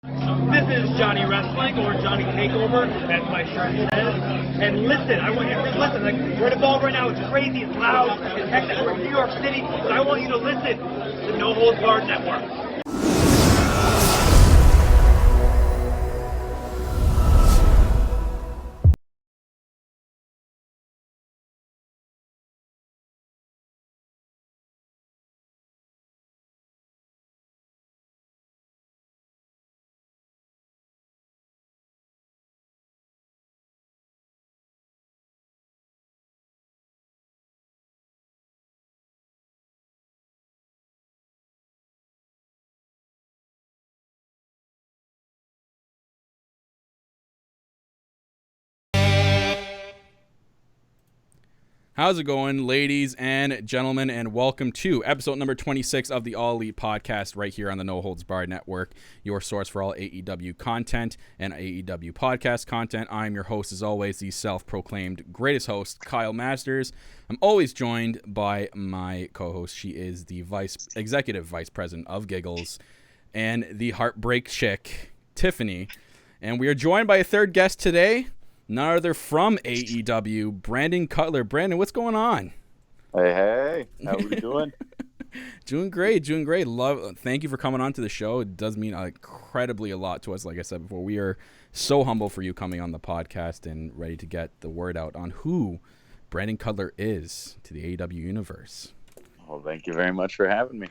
This is Johnny Wrestling, or Johnny Takeover, as my shirt says. And listen, I want you to listen. Like, we're involved right now. It's crazy, it's loud, it's hectic. We're in New York City, but I want you to listen to the No Holds Barred Network. How's it going, ladies and gentlemen, and welcome to episode number 26 of the All Elite Podcast right here on the No Holds Barred Network, your source for all AEW content and AEW podcast content. I'm your host, as always, the self-proclaimed greatest host, Kyle Masters. I'm always joined by my co-host. She is the executive vice president of Giggles and the heartbreak chick, Tiffany. And we are joined by a third guest today. None other from AEW, Dustin Cutler. Brandon, what's going on? Hey, how are we doing? Doing great. Thank you for coming on to the show. It does mean incredibly a lot to us. Like I said before, we are so humble for you coming on the podcast and ready to get the word out on who Dustin Cutler is to the AEW universe. Well, thank you very much for having me.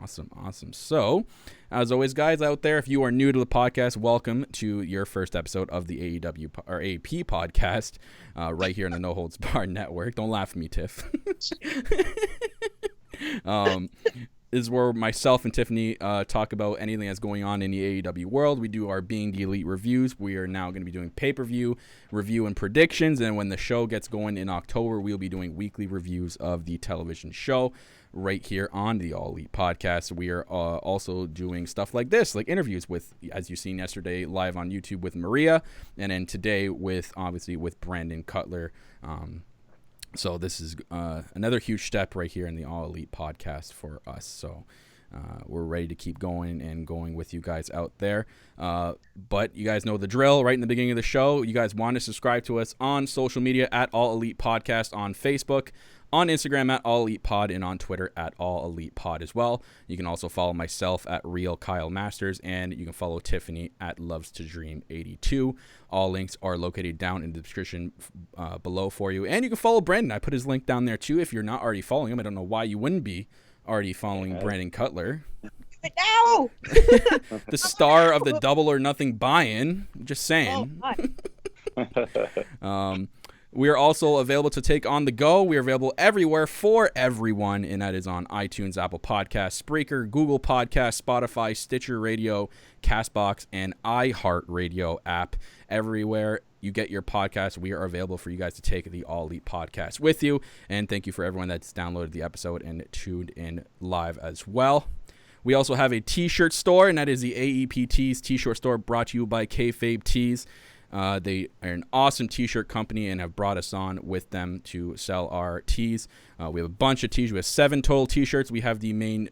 Awesome. So, as always, guys out there, if you are new to the podcast, welcome to your first episode of the AEW or AP podcast right here on the No Holds Barred Network. Don't laugh at me, Tiff. Is where myself and Tiffany talk about anything that's going on in the AEW world. We do our Being the Elite reviews. We are now going to be doing pay-per-view review and predictions, and when the show gets going in October, we'll be doing weekly reviews of the television show right here on the All Elite Podcast. We are also doing stuff like this, like interviews with, as you've seen yesterday, live on YouTube with Maria, and then today with Dustin Cutler. So this is another huge step right here in the All Elite Podcast for us. So we're ready to keep going with you guys out there. But you guys know the drill right in the beginning of the show. You guys want to subscribe to us on social media at All Elite Podcast on Facebook, on Instagram at All Elite Pod, and on Twitter at All Elite Pod as well. You can also follow myself at Real Kyle Masters, and you can follow Tiffany at Loves to Dream 82. All links are located down in the description below for you. And you can follow Brandon. I put his link down there too if you're not already following him. I don't know why you wouldn't be already following Dustin Cutler. No! The star of the Double or Nothing buy-in. Just saying. We are also available to take on the go. We are available everywhere for everyone, and that is on iTunes, Apple Podcasts, Spreaker, Google Podcasts, Spotify, Stitcher Radio, CastBox, and iHeartRadio app. Everywhere you get your podcast, we are available for you guys to take the All Elite Podcast with you. And thank you for everyone that's downloaded the episode and tuned in live as well. We also have a t-shirt store, and that is the DDP Tees t-shirt store, brought to you by KayFabe Tees. They are an awesome t-shirt company and have brought us on with them to sell our tees. We have a bunch of tees. We have 7 total t-shirts. We have the main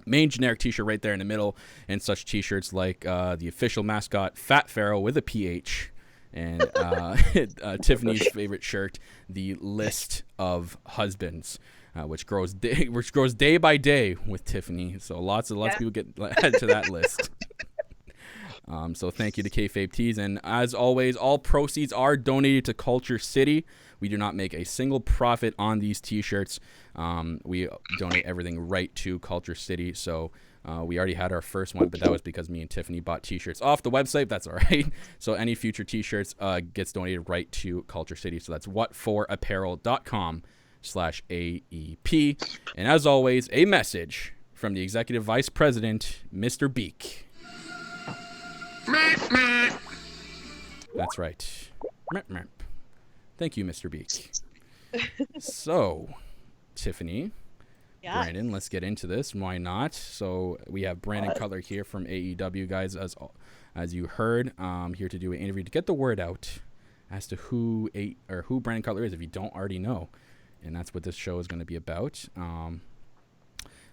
generic t-shirt right there in the middle, and such t-shirts like the official mascot Fat Pharaoh with a PH, and Tiffany's favorite shirt, the List of Husbands, which grows day by day with Tiffany. So lots of people get added to that list. So thank you to KayFabe Tees, and as always, all proceeds are donated to Culture City. We do not make a single profit on these t-shirts. We donate everything right to Culture City. So we already had our first one, but that was because me and Tiffany bought t-shirts off the website. That's all right. So any future t-shirts gets donated right to Culture City. So that's whatforapparel.com/AEP. And as always, a message from the Executive Vice President, Mr. Beak. That's right. Thank you, Mr. Beak. So, Tiffany, Yes. Brandon, let's get into this. Why not? So we have Dustin Cutler here from AEW, guys, as you heard, here to do an interview to get the word out as to who Dustin Cutler is, if you don't already know. And that's what this show is going to be about.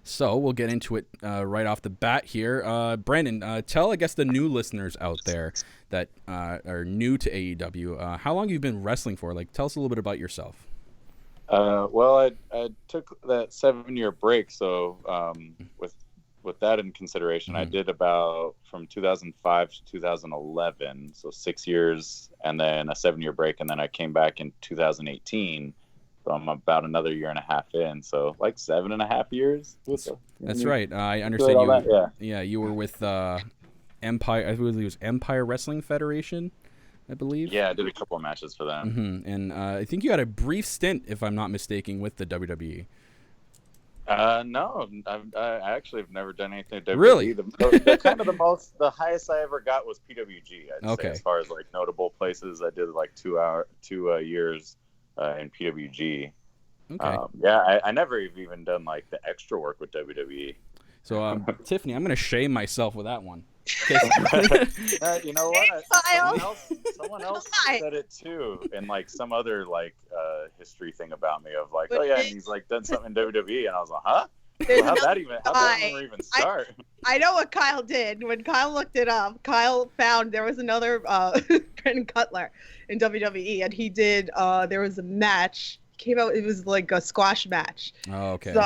So we'll get into it right off the bat here. Brandon, tell, I guess, the new listeners out there that are new to AEW, how long you've been wrestling for? Like, tell us a little bit about yourself. Well, I took that 7-year break, so with that in consideration, I did about from 2005 to 2011, so 6 years, and then a 7-year break, and then I came back in 2018. So I'm about another year and a half in, so like 7.5 years. That's right. I understand you. That, yeah, you were with Empire. I believe it was Empire Wrestling Federation, I believe. Yeah, I did a couple of matches for them. And I think you had a brief stint, if I'm not mistaken, with the WWE. No, I actually have never done anything with WWE. Really? The kind of the highest I ever got was PWG. I'd say, as far as like notable places, I did like 2 years in PWG. Okay. I never have even done like the extra work with WWE. So, Tiffany, I'm going to shame myself with that one. You know what? Someone else said it too, and like some other like history thing about me of like, oh yeah, and he's like done something in WWE, and I was like, huh? Well, how'd that even start? I know what Kyle did. When Kyle looked it up, Kyle found there was another Dustin Cutler in WWE, and he did. There was a match came out. It was like a squash match. Oh, okay. So,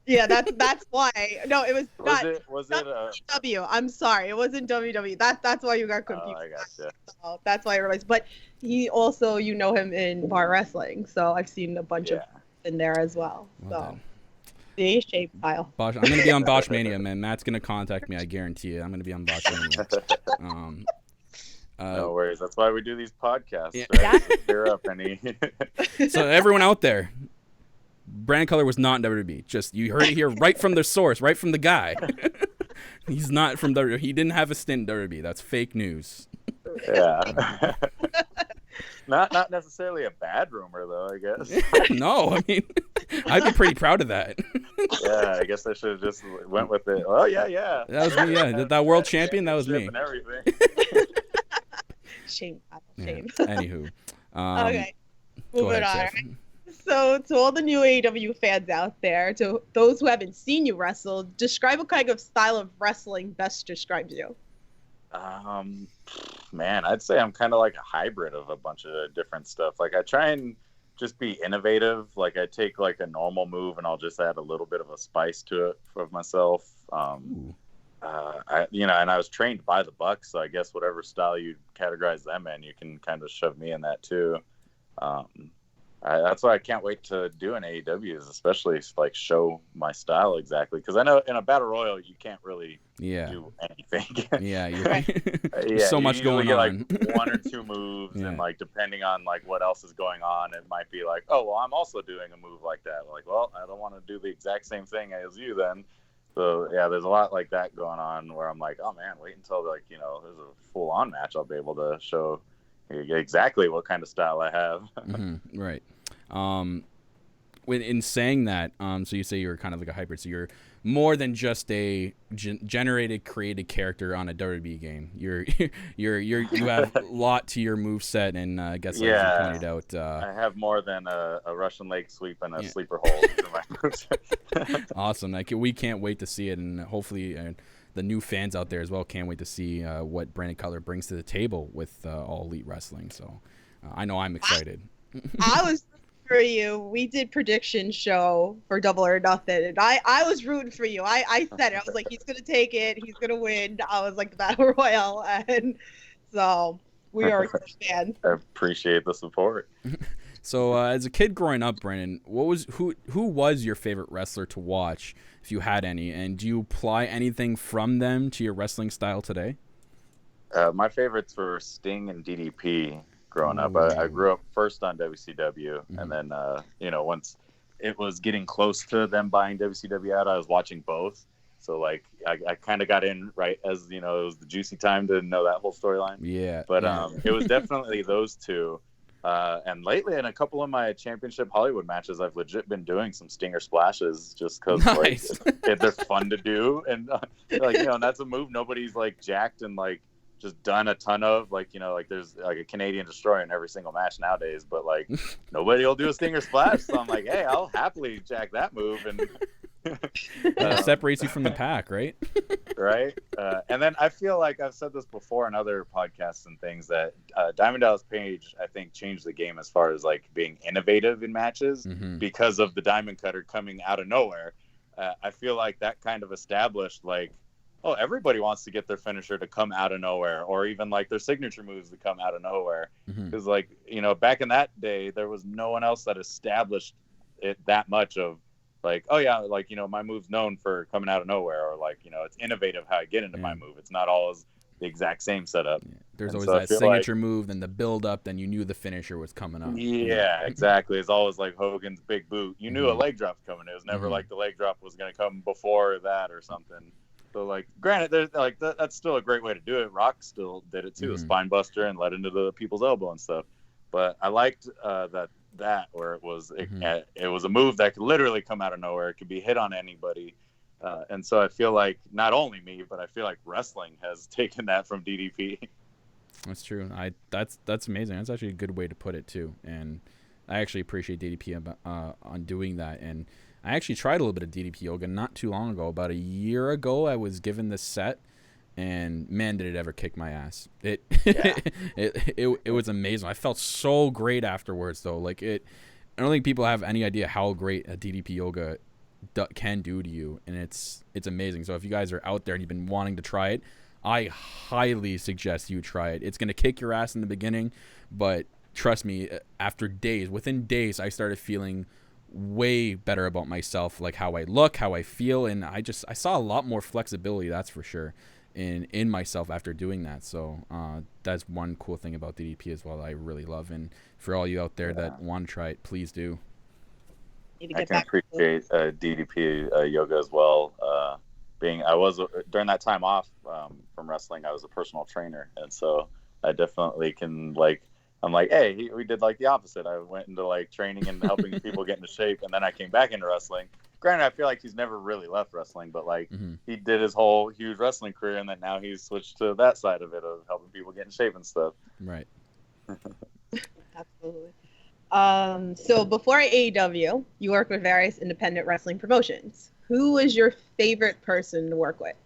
yeah, that's why. No, it was not. Was not it WWE? I'm sorry, it wasn't WWE. That's why you got confused. Oh, I gotcha. So that's why I realized. But he also, you know him in bar wrestling, so I've seen a bunch of in there as well. So. The shape Kyle. I'm going to be on Bosch Mania, man. Matt's going to contact me. I guarantee it. I'm going to be on Bosch Mania. No worries. That's why we do these podcasts. Yeah. Right? To clear up any. So everyone out there, Brandon Cutler was not in WWE. Just you heard it here right from the source, right from the guy. He's not from WWE. He didn't have a stint in WWE. That's fake news. Yeah. Not necessarily a bad rumor though, I guess. No, I mean, I'd be pretty proud of that. Yeah, I guess I should have just went with it. Oh yeah. That was me. Yeah, that world champion. That was me. And everything. Shame. Yeah. Anywho. Okay. Moving on. Tiff. Right? So, to all the new AEW fans out there, to those who haven't seen you wrestle, describe what kind of style of wrestling best describes you. Man, I'd say I'm kind of like a hybrid of a bunch of different stuff. Like I try and just be innovative. Like I take like a normal move and I'll just add a little bit of a spice to it of myself. And I was trained by the Bucks, so I guess whatever style you categorize them in, you can kind of shove me in that too. That's why I can't wait to do an AEW, is especially like show my style exactly. Because I know in a battle royal you can't really do anything. So much going get, on. Like 1 or 2 moves, and like depending on like what else is going on, it might be like, oh well, I'm also doing a move like that. Like, well, I don't want to do the exact same thing as you then. So yeah, there's a lot like that going on where I'm like, oh man, wait until like there's a full on match. I'll be able to show exactly what kind of style I have. Right. In saying that, so you say you're kind of like a hybrid, so you're more than just a generated, created character on a WWE game. You have a lot to your move set, and I guess like you pointed out, I have more than a Russian leg sweep and a sleeper hold in my moves. Awesome! Like we can't wait to see it, and hopefully the new fans out there as well can't wait to see what Brandon Cutler brings to the table with All Elite Wrestling. So I know I'm excited. I was for you. We did prediction show for Double or Nothing, and I was rooting for you. I said it. I was like, he's gonna take it. He's gonna win. I was like the Battle Royal, and so we are fans. I appreciate the support. So as a kid growing up, Brandon, who was your favorite wrestler to watch, if you had any, and do you apply anything from them to your wrestling style today? My favorites were Sting and DDP. Growing up, I grew up first on WCW, and then once it was getting close to them buying WCW out, I was watching both. So like I kind of got in right as it was the juicy time to know that whole storyline. But it was definitely those two. And lately, in a couple of my championship Hollywood matches, I've legit been doing some stinger splashes just because they're fun to do, and that's a move nobody's like jacked and like just done a ton of, like there's like a Canadian destroyer in every single match nowadays, but like nobody will do a stinger splash, so I'm like, hey, I'll happily jack that move, and It separates you from the pack, right? Right. And then I feel like I've said this before in other podcasts and things that Diamond Dallas Page, I think, changed the game as far as like being innovative in matches because of the Diamond Cutter coming out of nowhere. I feel like that kind of established like, oh, everybody wants to get their finisher to come out of nowhere, or even like their signature moves to come out of nowhere. Because like, you know, back in that day, there was no one else that established it that much of like, oh yeah, like, you know, my move's known for coming out of nowhere, or like, you know, it's innovative how I get into my move. It's not always the exact same setup. Yeah. There's always that signature move, then the build up, then you knew the finisher was coming up. Yeah, exactly. It's always like Hogan's big boot. You knew a leg drop's coming. It was never like the leg drop was going to come before that or something. So like, granted, there's like that's still a great way to do it. Rock still did it too, a spine buster and led into the people's elbow and stuff. But I liked that where it was a move that could literally come out of nowhere. It could be hit on anybody. And so I feel like not only me, but I feel like wrestling has taken that from DDP. That's true. That's amazing. That's actually a good way to put it too. And I actually appreciate DDP on doing that. And I actually tried a little bit of DDP yoga not too long ago. About a year ago, I was given this set, and man, did it ever kick my ass. It was amazing. I felt so great afterwards, though. Like I don't think people have any idea how great a DDP yoga can do to you, and it's amazing. So if you guys are out there and you've been wanting to try it, I highly suggest you try it. It's gonna kick your ass in the beginning, but trust me, within days, I started feeling way better about myself, like how I look, how I feel, and I saw a lot more flexibility, that's for sure, in myself after doing that. So that's one cool thing about DDP as well that I really love. And for all you out there that want to try it, please do. I can appreciate DDP yoga as well. During that time off from wrestling, I was a personal trainer, and so I definitely can I'm like, hey, we did like the opposite. I went into like training and helping people get into shape, and then I came back into wrestling. Granted, I feel like he's never really left wrestling, but like he did his whole huge wrestling career, and then now he's switched to that side of it of helping people get in shape and stuff. Right. Absolutely. So before AEW, you worked with various independent wrestling promotions. Who was your favorite person to work with?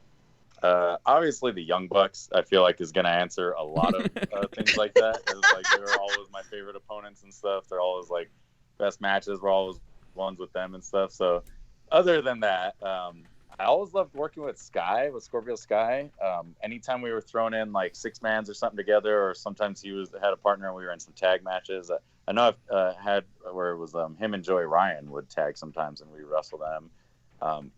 Obviously the Young Bucks, I feel like, is going to answer a lot of things like that. Like they were always my favorite opponents and stuff. They're always like best matches were always ones with them and stuff. So other than that, I always loved working with Scorpio Sky. Anytime we were thrown in like 6-mans or something together, or sometimes he had a partner and we were in some tag matches. I know I've had where it was him and Joey Ryan would tag sometimes and we wrestle them.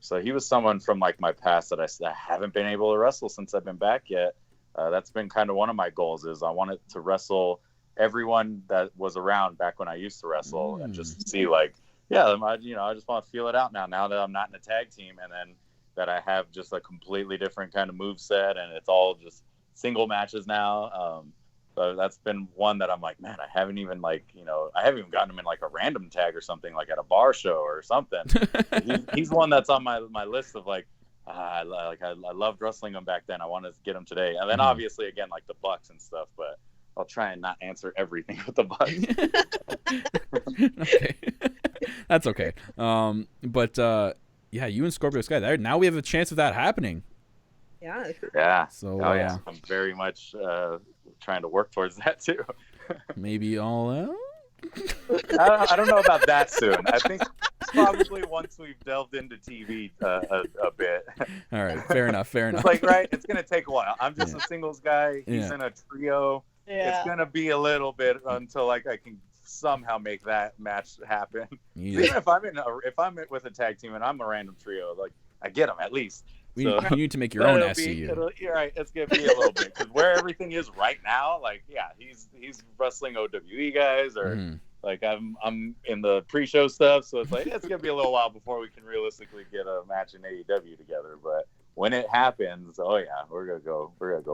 So he was someone from like my past that I haven't been able to wrestle since I've been back yet. That's been kind of one of my goals is I wanted to wrestle everyone that was around back when I used to wrestle and just see like, I just want to feel it out now that I'm not in a tag team, and then that I have just a completely different kind of move set and it's all just single matches now. So that's been one that I'm like, man, I haven't even gotten him in like a random tag or something, like at a bar show or something. he's one that's on my list of like, I loved wrestling him back then. I want to get him today. And then obviously again, like the Bucks and stuff, but I'll try and not answer everything with the Bucks. Okay. That's okay. Yeah, you and Scorpio Sky, now we have a chance of that happening. Yeah. So I'm very much trying to work towards that too. Maybe all out? I don't know about that soon. I think probably once we've delved into TV a bit. All right, fair enough. It's like, right, it's going to take a while. I'm just a singles guy. He's in a trio. Yeah. It's going to be a little bit until like I can somehow make that match happen. Yeah. Even if I'm with a tag team and I'm a random trio, like I get them at least. You need to make your own SCU. You're right. It's gonna be a little bit because where everything is right now, like he's wrestling OWE guys, or like I'm in the pre-show stuff, so it's like it's gonna be a little while before we can realistically get a match in AEW together. But when it happens, we're gonna go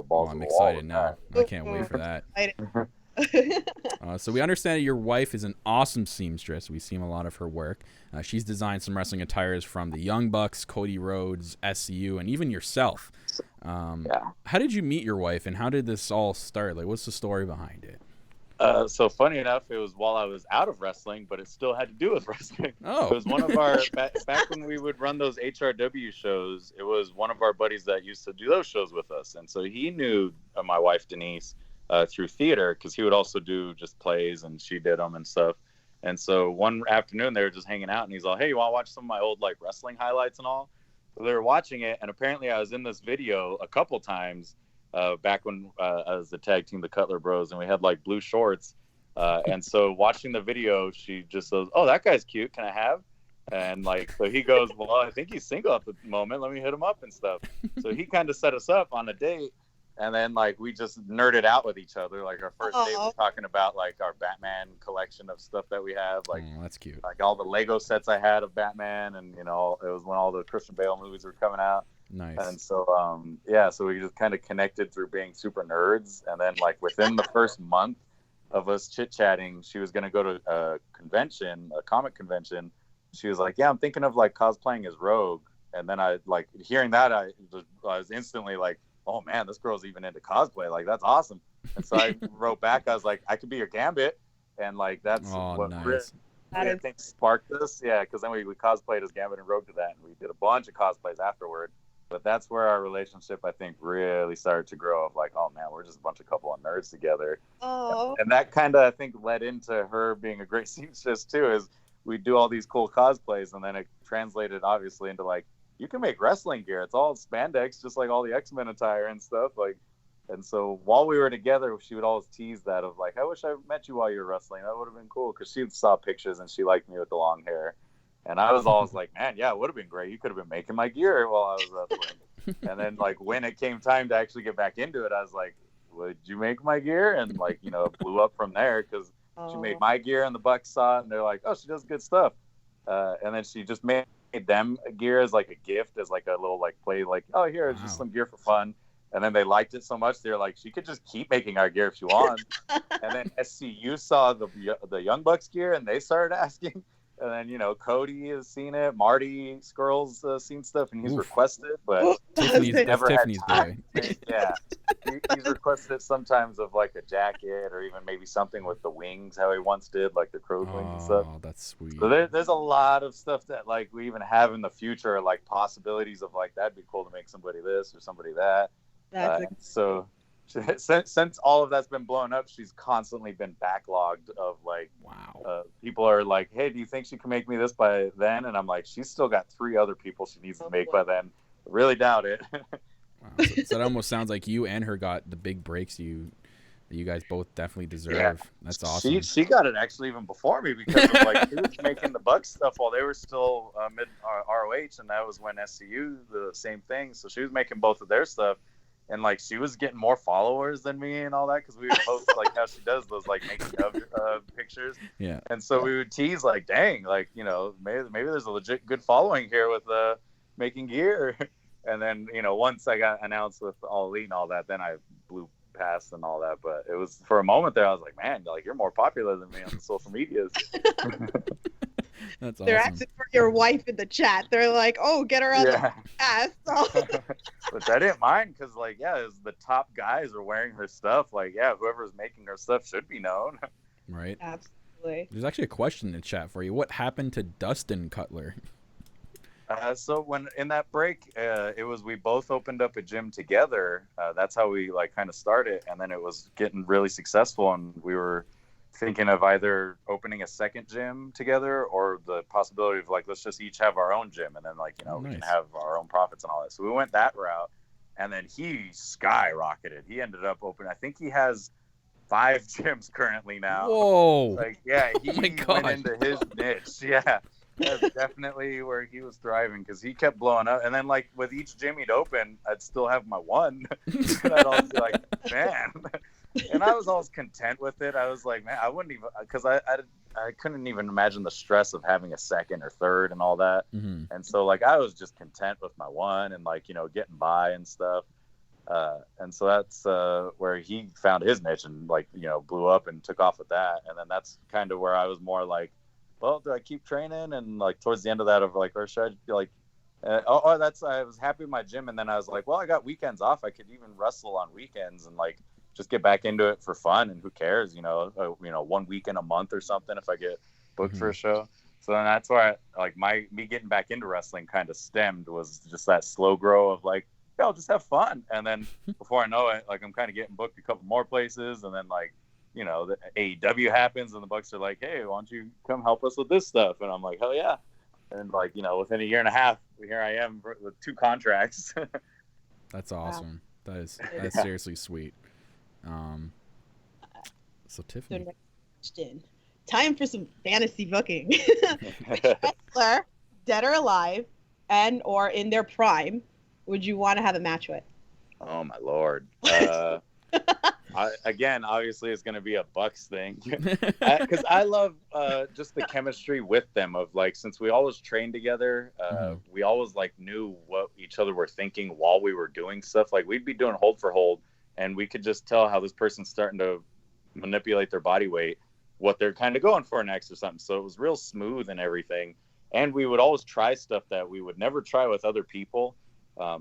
balls. I'm excited now. I can't wait for that. So we understand that your wife is an awesome seamstress. We've seen a lot of her work. She's designed some wrestling attires from the Young Bucks, Cody Rhodes, SCU, and even yourself. How did you meet your wife, and how did this all start? Like, what's the story behind it? So funny enough, it was while I was out of wrestling, but it still had to do with wrestling. Oh. It was one of our back when we would run those HRW shows. It was one of our buddies that used to do those shows with us, and so he knew my wife Denise through theater because he would also do just plays, and she did them and stuff. And so one afternoon they were just hanging out, and he's like, "Hey, you want to watch some of my old like wrestling highlights and all?" So they were watching it, and apparently I was in this video a couple times. Back when I was the tag team, the Cutler Bros, and we had like blue shorts. And so watching the video, she just says, "Oh, that guy's cute. Can I have?" And like, so he goes, "Well, I think he's single at the moment. Let me hit him up and stuff." So he kind of set us up on a date. And then like, we just nerded out with each other. Like our first date was talking about like our Batman collection of stuff that we have. Like, that's cute. Like all the Lego sets I had of Batman. And, you know, it was when all the Christian Bale movies were coming out. Nice. And so, so we just kind of connected through being super nerds. And then, like, within the first month of us chit-chatting, she was going to go to a convention, a comic convention. She was like, "Yeah, I'm thinking of, like, cosplaying as Rogue." And then I, like, hearing that, I was instantly like, "Oh, man, this girl's even into cosplay. Like, that's awesome." And so I wrote back. I was like, "I could be your Gambit." And, like, that's what nice. I think sparked this. Yeah, because then we cosplayed as Gambit and Rogue to that. And we did a bunch of cosplays afterward. But that's where our relationship, I think, really started to grow. Of like, oh man, we're just a bunch of couple of nerds together. Oh. And that kind of, I think, led into her being a great seamstress too. Is we do all these cool cosplays, and then it translated obviously into like, you can make wrestling gear. It's all spandex, just like all the X-Men attire and stuff. Like, and so while we were together, she would always tease that of like, "I wish I met you while you were wrestling. That would have been cool," because she saw pictures and she liked me with the long hair. And I was always like, "Man, yeah, it would have been great. You could have been making my gear while I was wrestling." And then, like, when it came time to actually get back into it, I was like, "Would you make my gear?" And, like, you know, it blew up from there because she made my gear and the Bucks saw it and they're like, "Oh, she does good stuff." And then she just made them gear as, like, a gift, as, like, a little, like, play, like, "Oh, here, it's just some gear for fun." And then they liked it so much, they're like, "She could just keep making our gear if she wants." And then SCU saw the Young Bucks gear and they started asking. And then, you know, Cody has seen it. Marty Skrull's seen stuff, and he's requested, but Tiffany's never Tiffany's boy. Yeah, he's requested it sometimes of like a jacket or even maybe something with the wings, how he once did, like the crow's wings and stuff. Oh, that's sweet. So there's a lot of stuff that like we even have in the future, like possibilities of like that'd be cool to make somebody this or somebody that. So since all of that's been blown up, she's constantly been backlogged of like, people are like, "Hey, do you think she can make me this by then?" And I'm like, she's still got 3 other people she needs to make by then. Really doubt it. Wow. So that almost sounds like you and her got the big breaks you guys both definitely deserve. Yeah. That's awesome. She got it actually even before me because of, like, she was making the Bucks stuff while they were still mid ROH, and that was when SCU the same thing. So she was making both of their stuff. And, like, she was getting more followers than me and all that because we would post, like, how she does those, like, making of pictures. Yeah. And so we would tease, like, dang, like, you know, maybe there's a legit good following here with making gear. And then, you know, once I got announced with All Elite and all that, then I blew past and all that. But it was, for a moment there, I was like, man, like, you're more popular than me on the social medias. That's awesome. They're asking for your wife in the chat. They're like, "Oh, get her on the ass." Which I didn't mind because, like, yeah, as the top guys are wearing her stuff, like, yeah, whoever's making her stuff should be known. Right. Absolutely. There's actually a question in the chat for you. What happened to Dustin Cutler? So when in that break, it was we both opened up a gym together. That's how we like kind of started, and then it was getting really successful, and we were thinking of either opening a second gym together or the possibility of like, let's just each have our own gym and then like, you know, we can have our own profits and all that. So we went that route, and then he skyrocketed. He ended up opening, I think he has 5 gyms currently now. Whoa. Like, yeah, he went into his niche. Yeah. That's definitely where he was thriving because he kept blowing up. And then, like, with each gym he'd open, I'd still have my one. And I'd always be like, man. And I was always content with it. I was like, man, I wouldn't even, because I couldn't even imagine the stress of having a second or third and all that. Mm-hmm. And so, like, I was just content with my one and, like, you know, getting by and stuff. And so that's where he found his niche and, like, you know, blew up and took off with that. And then that's kind of where I was more like, well, do I keep training? And, like, towards the end of that, of like, or should I be like, I was happy with my gym. And then I was like, well, I got weekends off. I could even wrestle on weekends and, like, just get back into it for fun, and who cares, 1 week in a month or something if I get booked for a show. So then that's where me getting back into wrestling kind of stemmed, was just that slow grow of like, yeah, I'll just have fun. And then before I know it, like I'm kind of getting booked a couple more places, and then like, the AEW happens and the Bucks are like, hey, why don't you come help us with this stuff? And I'm like, hell yeah. And like, within a year and a half, here I am with 2 contracts. That's awesome. Wow. That's seriously sweet. So Tiffany. So next, time for some fantasy booking. Which wrestler, dead or alive, and or in their prime, would you want to have a match with? Oh my Lord. Again, obviously it's going to be a Bucks thing, because I love just the chemistry with them, of like, since we always trained together, we always like knew what each other were thinking while we were doing stuff. Like we'd be doing hold for hold, and we could just tell how this person's starting to manipulate their body weight, what they're kind of going for next or something. So it was real smooth and everything. And we would always try stuff that we would never try with other people.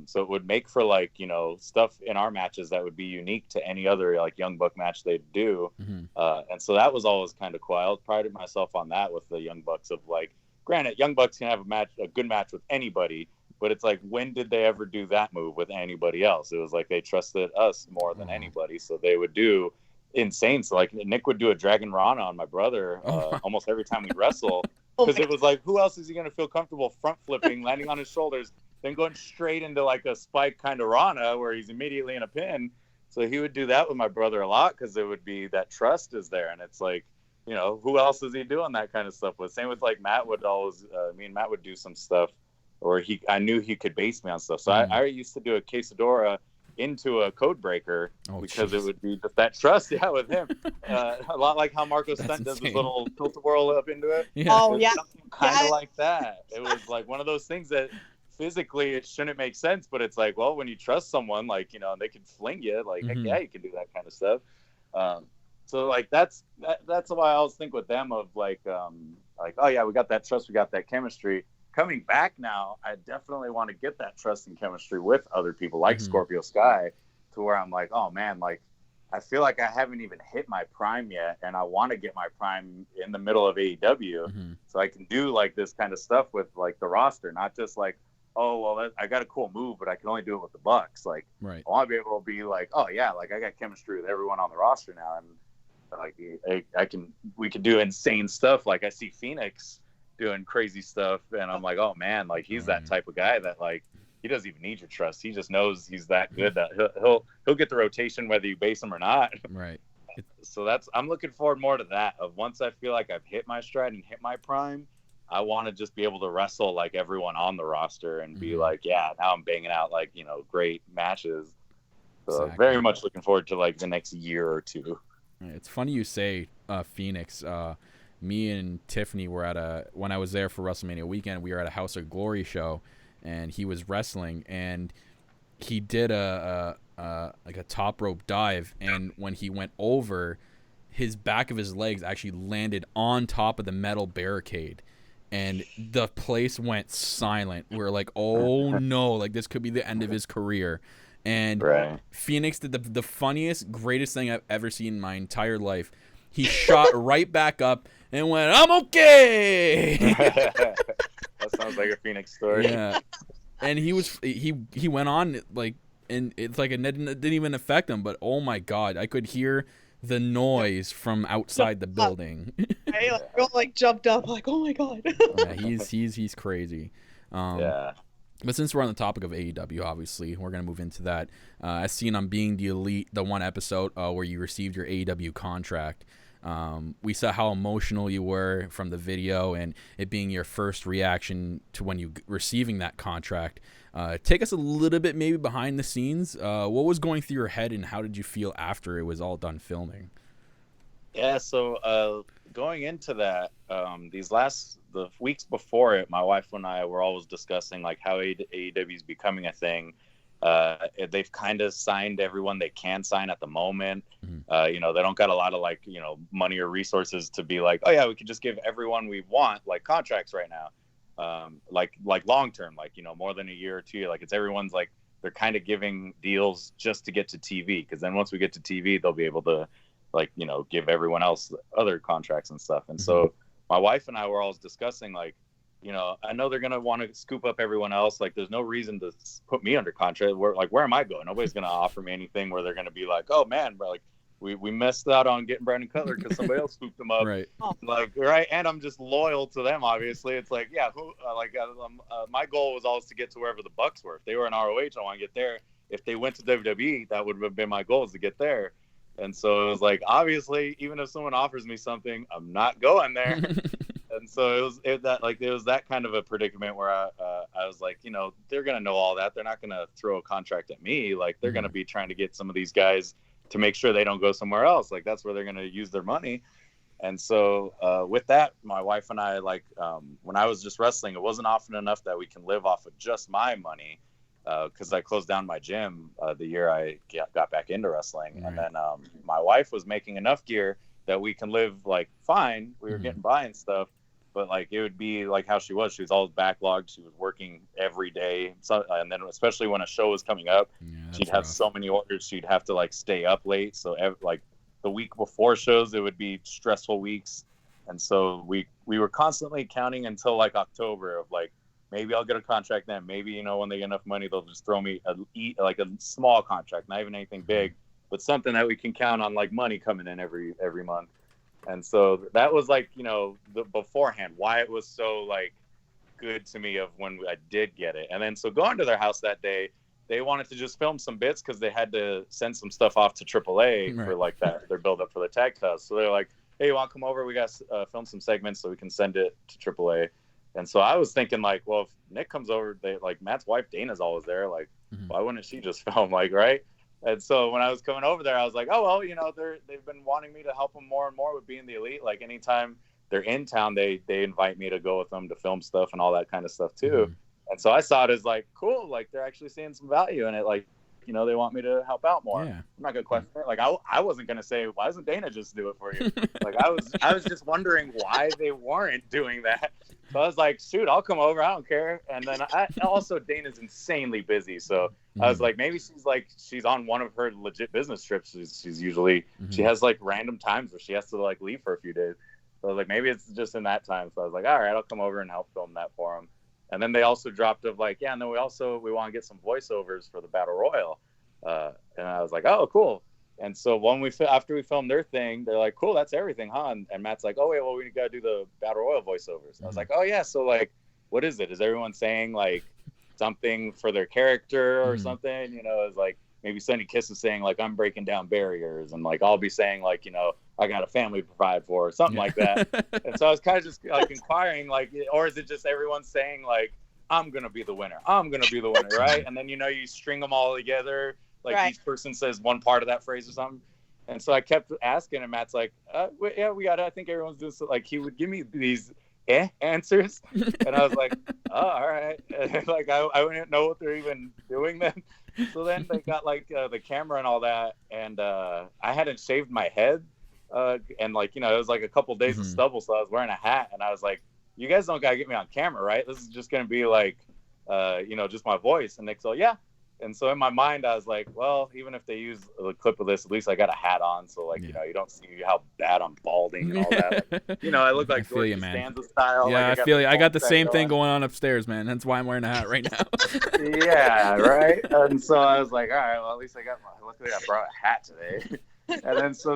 So it would make for like, stuff in our matches that would be unique to any other like Young Buck match they'd do. And so that was always kind of cool. I prided myself on that with the Young Bucks, of like, granted, Young Bucks can have a good match with anybody, but it's like, when did they ever do that move with anybody else? It was like they trusted us more than anybody. So they would do insane. So like Nick would do a Dragon Rana on my brother almost every time we wrestle, because it was like, who else is he going to feel comfortable front flipping, landing on his shoulders, then going straight into like a spike kind of Rana where he's immediately in a pin. So he would do that with my brother a lot, because it would be that trust is there. And it's like, who else is he doing that kind of stuff with? Same with like Matt would always, me and Matt would do some stuff, or I knew he could base me on stuff. So I used to do a quesadora into a code breaker, because it would be just that trust with him. A lot like how Marco Stunt does his little tilt-a-whirl up into it. Kind of like that. It was like one of those things that physically it shouldn't make sense, but it's like, well, when you trust someone, like, and they can fling you, like, heck yeah, you can do that kind of stuff. So like that's why I always think with them of like, oh yeah, we got that trust, we got that chemistry. Coming back now, I definitely want to get that trust and chemistry with other people like Scorpio Sky, to where I'm like, oh man, like I feel like I haven't even hit my prime yet, and I want to get my prime in the middle of AEW, so I can do like this kind of stuff with like the roster, not just like, oh well, I got a cool move, but I can only do it with the Bucks. Like, I want to be able to be like, oh yeah, like I got chemistry with everyone on the roster now, and like we can do insane stuff. Like I see Phoenix doing crazy stuff, and I'm like, oh man, like he's that type of guy that like he doesn't even need your trust. He just knows he's that good that he'll get the rotation whether you base him or not. Right. So I'm looking forward more to that. Of once I feel like I've hit my stride and hit my prime, I want to just be able to wrestle like everyone on the roster and be like, yeah, now I'm banging out like, great matches. So very much looking forward to like the next year or two. It's funny you say Phoenix. Me and Tiffany were when I was there for WrestleMania weekend, we were at a House of Glory show, and he was wrestling, and he did a top rope dive, and when he went over, his back of his legs actually landed on top of the metal barricade, and the place went silent. We're like, oh no, like this could be the end of his career. And Phoenix did the funniest, greatest thing I've ever seen in my entire life. He shot right back up and went, I'm okay. That sounds like a Phoenix story. Yeah. And he went on like, and it's like it didn't even affect him, but oh my God, I could hear the noise from outside the building. I like jumped up like, oh my God. Yeah, he's crazy. Yeah. But since we're on the topic of AEW, obviously, we're going to move into that. As seen on Being the Elite, the one episode where you received your AEW contract, we saw how emotional you were from the video and it being your first reaction to when you receiving that contract. Take us a little bit maybe behind the scenes. What was going through your head and how did you feel after it was all done filming? Yeah, so going into that, the weeks before it, my wife and I were always discussing like how AEW is becoming a thing. They've kind of signed everyone they can sign at the moment. They don't got a lot of like, money or resources to be like, oh yeah, we could just give everyone we want like contracts right now. Like long term, like, more than a year or 2 years. Like it's everyone's like they're kind of giving deals just to get to TV, because then once we get to TV, they'll be able to, like, you know, give everyone else other contracts and stuff. And so my wife and I were always discussing, like, you know, I know they're going to want to scoop up everyone else. Like, there's no reason to put me under contract. Where am I going? Nobody's going to offer me anything where they're going to be like, oh, man, bro, like, we missed out on getting Brandon Cutler because somebody else scooped him up. Right. Like, right. And I'm just loyal to them, obviously. It's like, yeah, my goal was always to get to wherever the Bucks were. If they were in ROH, I want to get there. If they went to WWE, that would have been my goal, is to get there. And so it was like, obviously, even if someone offers me something, I'm not going there. And so it was that kind of a predicament where I was like, you know, they're going to know all that. They're not going to throw a contract at me. Like, they're going to be trying to get some of these guys to make sure they don't go somewhere else. Like, that's where they're going to use their money. And so with that, my wife and I, like, when I was just wrestling, it wasn't often enough that we can live off of just my money, because I closed down my gym the year I got back into wrestling. Right. And then my wife was making enough gear that we can live, like, fine. We were getting by and stuff. But, like, it would be like how she was always backlogged. She was working every day. So, and then especially when a show was coming up, she'd have so many orders. She'd have to, like, stay up late. So, like, the week before shows, it would be stressful weeks. And so we were constantly counting until, like, October of, like, maybe I'll get a contract then. Maybe, you know, when they get enough money, they'll just throw me a small contract, not even anything big, but something that we can count on, like, money coming in every month. And so that was, like, you know, the beforehand, why it was so, like, good to me of when I did get it. And then so going to their house that day, they wanted to just film some bits because they had to send some stuff off to AAA for, like, that their build up for the tag test. So they're like, hey, you want to come over? We got to film some segments so we can send it to AAA. And so I was thinking, like, well, if Nick comes over, like, Matt's wife Dana's always there. Like, why wouldn't she just film? Like, right? And so when I was coming over there, I was like, oh, well, you know, they've been wanting me to help them more and more with being the Elite. Like, anytime they're in town, they invite me to go with them to film stuff and all that kind of stuff too. And so I saw it as, like, cool, like, they're actually seeing some value in it. Like, you know, they want me to help out more. I'm not going to question it. Like, I wasn't going to say, why doesn't Dana just do it for you? Like, I was just wondering why they weren't doing that. So I was like, shoot, I'll come over. I don't care. And then also Dana's insanely busy. So I was like, maybe she's on one of her legit business trips. She's usually, she has, like, random times where she has to, like, leave for a few days. So I was like, maybe it's just in that time. So I was like, all right, I'll come over and help film that for them. And then they also dropped of, like, yeah, and then we want to get some voiceovers for the Battle Royal. And I was like, oh, cool. And so after we filmed their thing, they're like, cool, that's everything, huh? And Matt's like, oh, wait, well, we got to do the Battle Royal voiceovers. I was like, oh, yeah. So, like, what is it? Is everyone saying, like, something for their character or something? You know, it's like, maybe Sonny Kiss is saying, like, I'm breaking down barriers. And, like, I'll be saying, like, you know, I got a family to provide for, or something like that. And so I was kind of just, like, inquiring, like, or is it just everyone saying, like, I'm going to be the winner. I'm going to be the winner, right? And then, you know, you string them all together. Like, each person says one part of that phrase or something. And so I kept asking, and Matt's like, yeah, we got it. I think everyone's doing so. Like, he would give me these answers. And I was like, oh, all right. And, like, I wouldn't know what they're even doing then. So then they got, like, the camera and all that. And I hadn't shaved my head. And, like, you know, it was, like, a couple days of stubble. So I was wearing a hat. And I was like, you guys don't got to get me on camera, right? This is just going to be, like, you know, just my voice. And Nick's like, yeah. And so in my mind, I was like, well, even if they use a clip of this, at least I got a hat on. So, like, you know, you don't see how bad I'm balding and all that. Like, you know, I look like George Costanza style. Yeah, like, I feel you. I got the same thing going on upstairs, man. That's why I'm wearing a hat right now. Yeah, right? And so I was like, all right, well, at least luckily I brought a hat today. And then so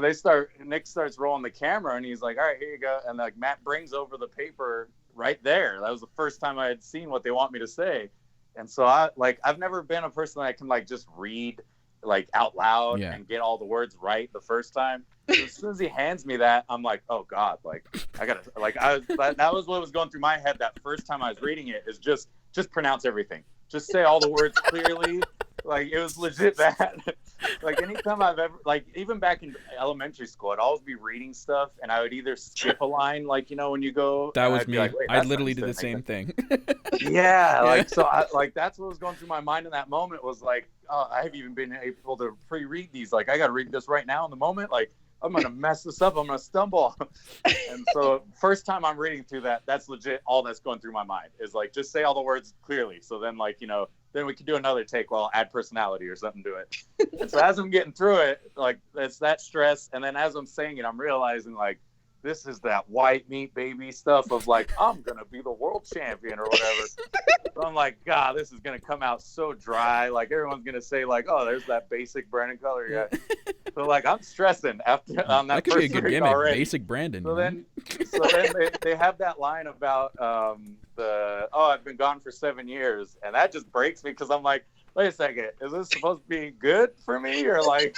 Nick starts rolling the camera, and he's like, all right, here you go. And, like, Matt brings over the paper right there. That was the first time I had seen what they want me to say. And so I've never been a person that can, like, just read, like, out loud and get all the words right the first time. So as soon as he hands me that, I'm like, oh God, like, I gotta, like, that was what was going through my head that first time I was reading it, is just pronounce everything. Just say all the words clearly. Like, it was legit that. Like, anytime I've ever, like, even back in elementary school, I'd always be reading stuff, and I would either skip a line, like, you know, when you go. That was I'd me. Like, I literally did the same thing. Yeah, like, so that's what was going through my mind in that moment, was like, oh, I haven't even been able to pre-read these. Like, I got to read this right now in the moment. Like, I'm gonna mess this up. I'm gonna stumble. And so first time I'm reading through that, that's legit. All that's going through my mind is like, just say all the words clearly. So then like, then we could do another take. Well, add personality or something to it. And so as I'm getting through it, like it's that stress. And then as I'm saying it, I'm realizing like, this is that white meat baby stuff of like, I'm going to be the world champion or whatever. So I'm like, God, this is going to come out so dry. Like everyone's going to say like, oh, there's that basic Brandon Cutler guy. So like, I'm stressing after on that could first be a good read gimmick, already. basic Brandon. So then they have that line about I've been gone for 7 years. And that just breaks me because I'm like, wait a second, is this supposed to be good for me? Or like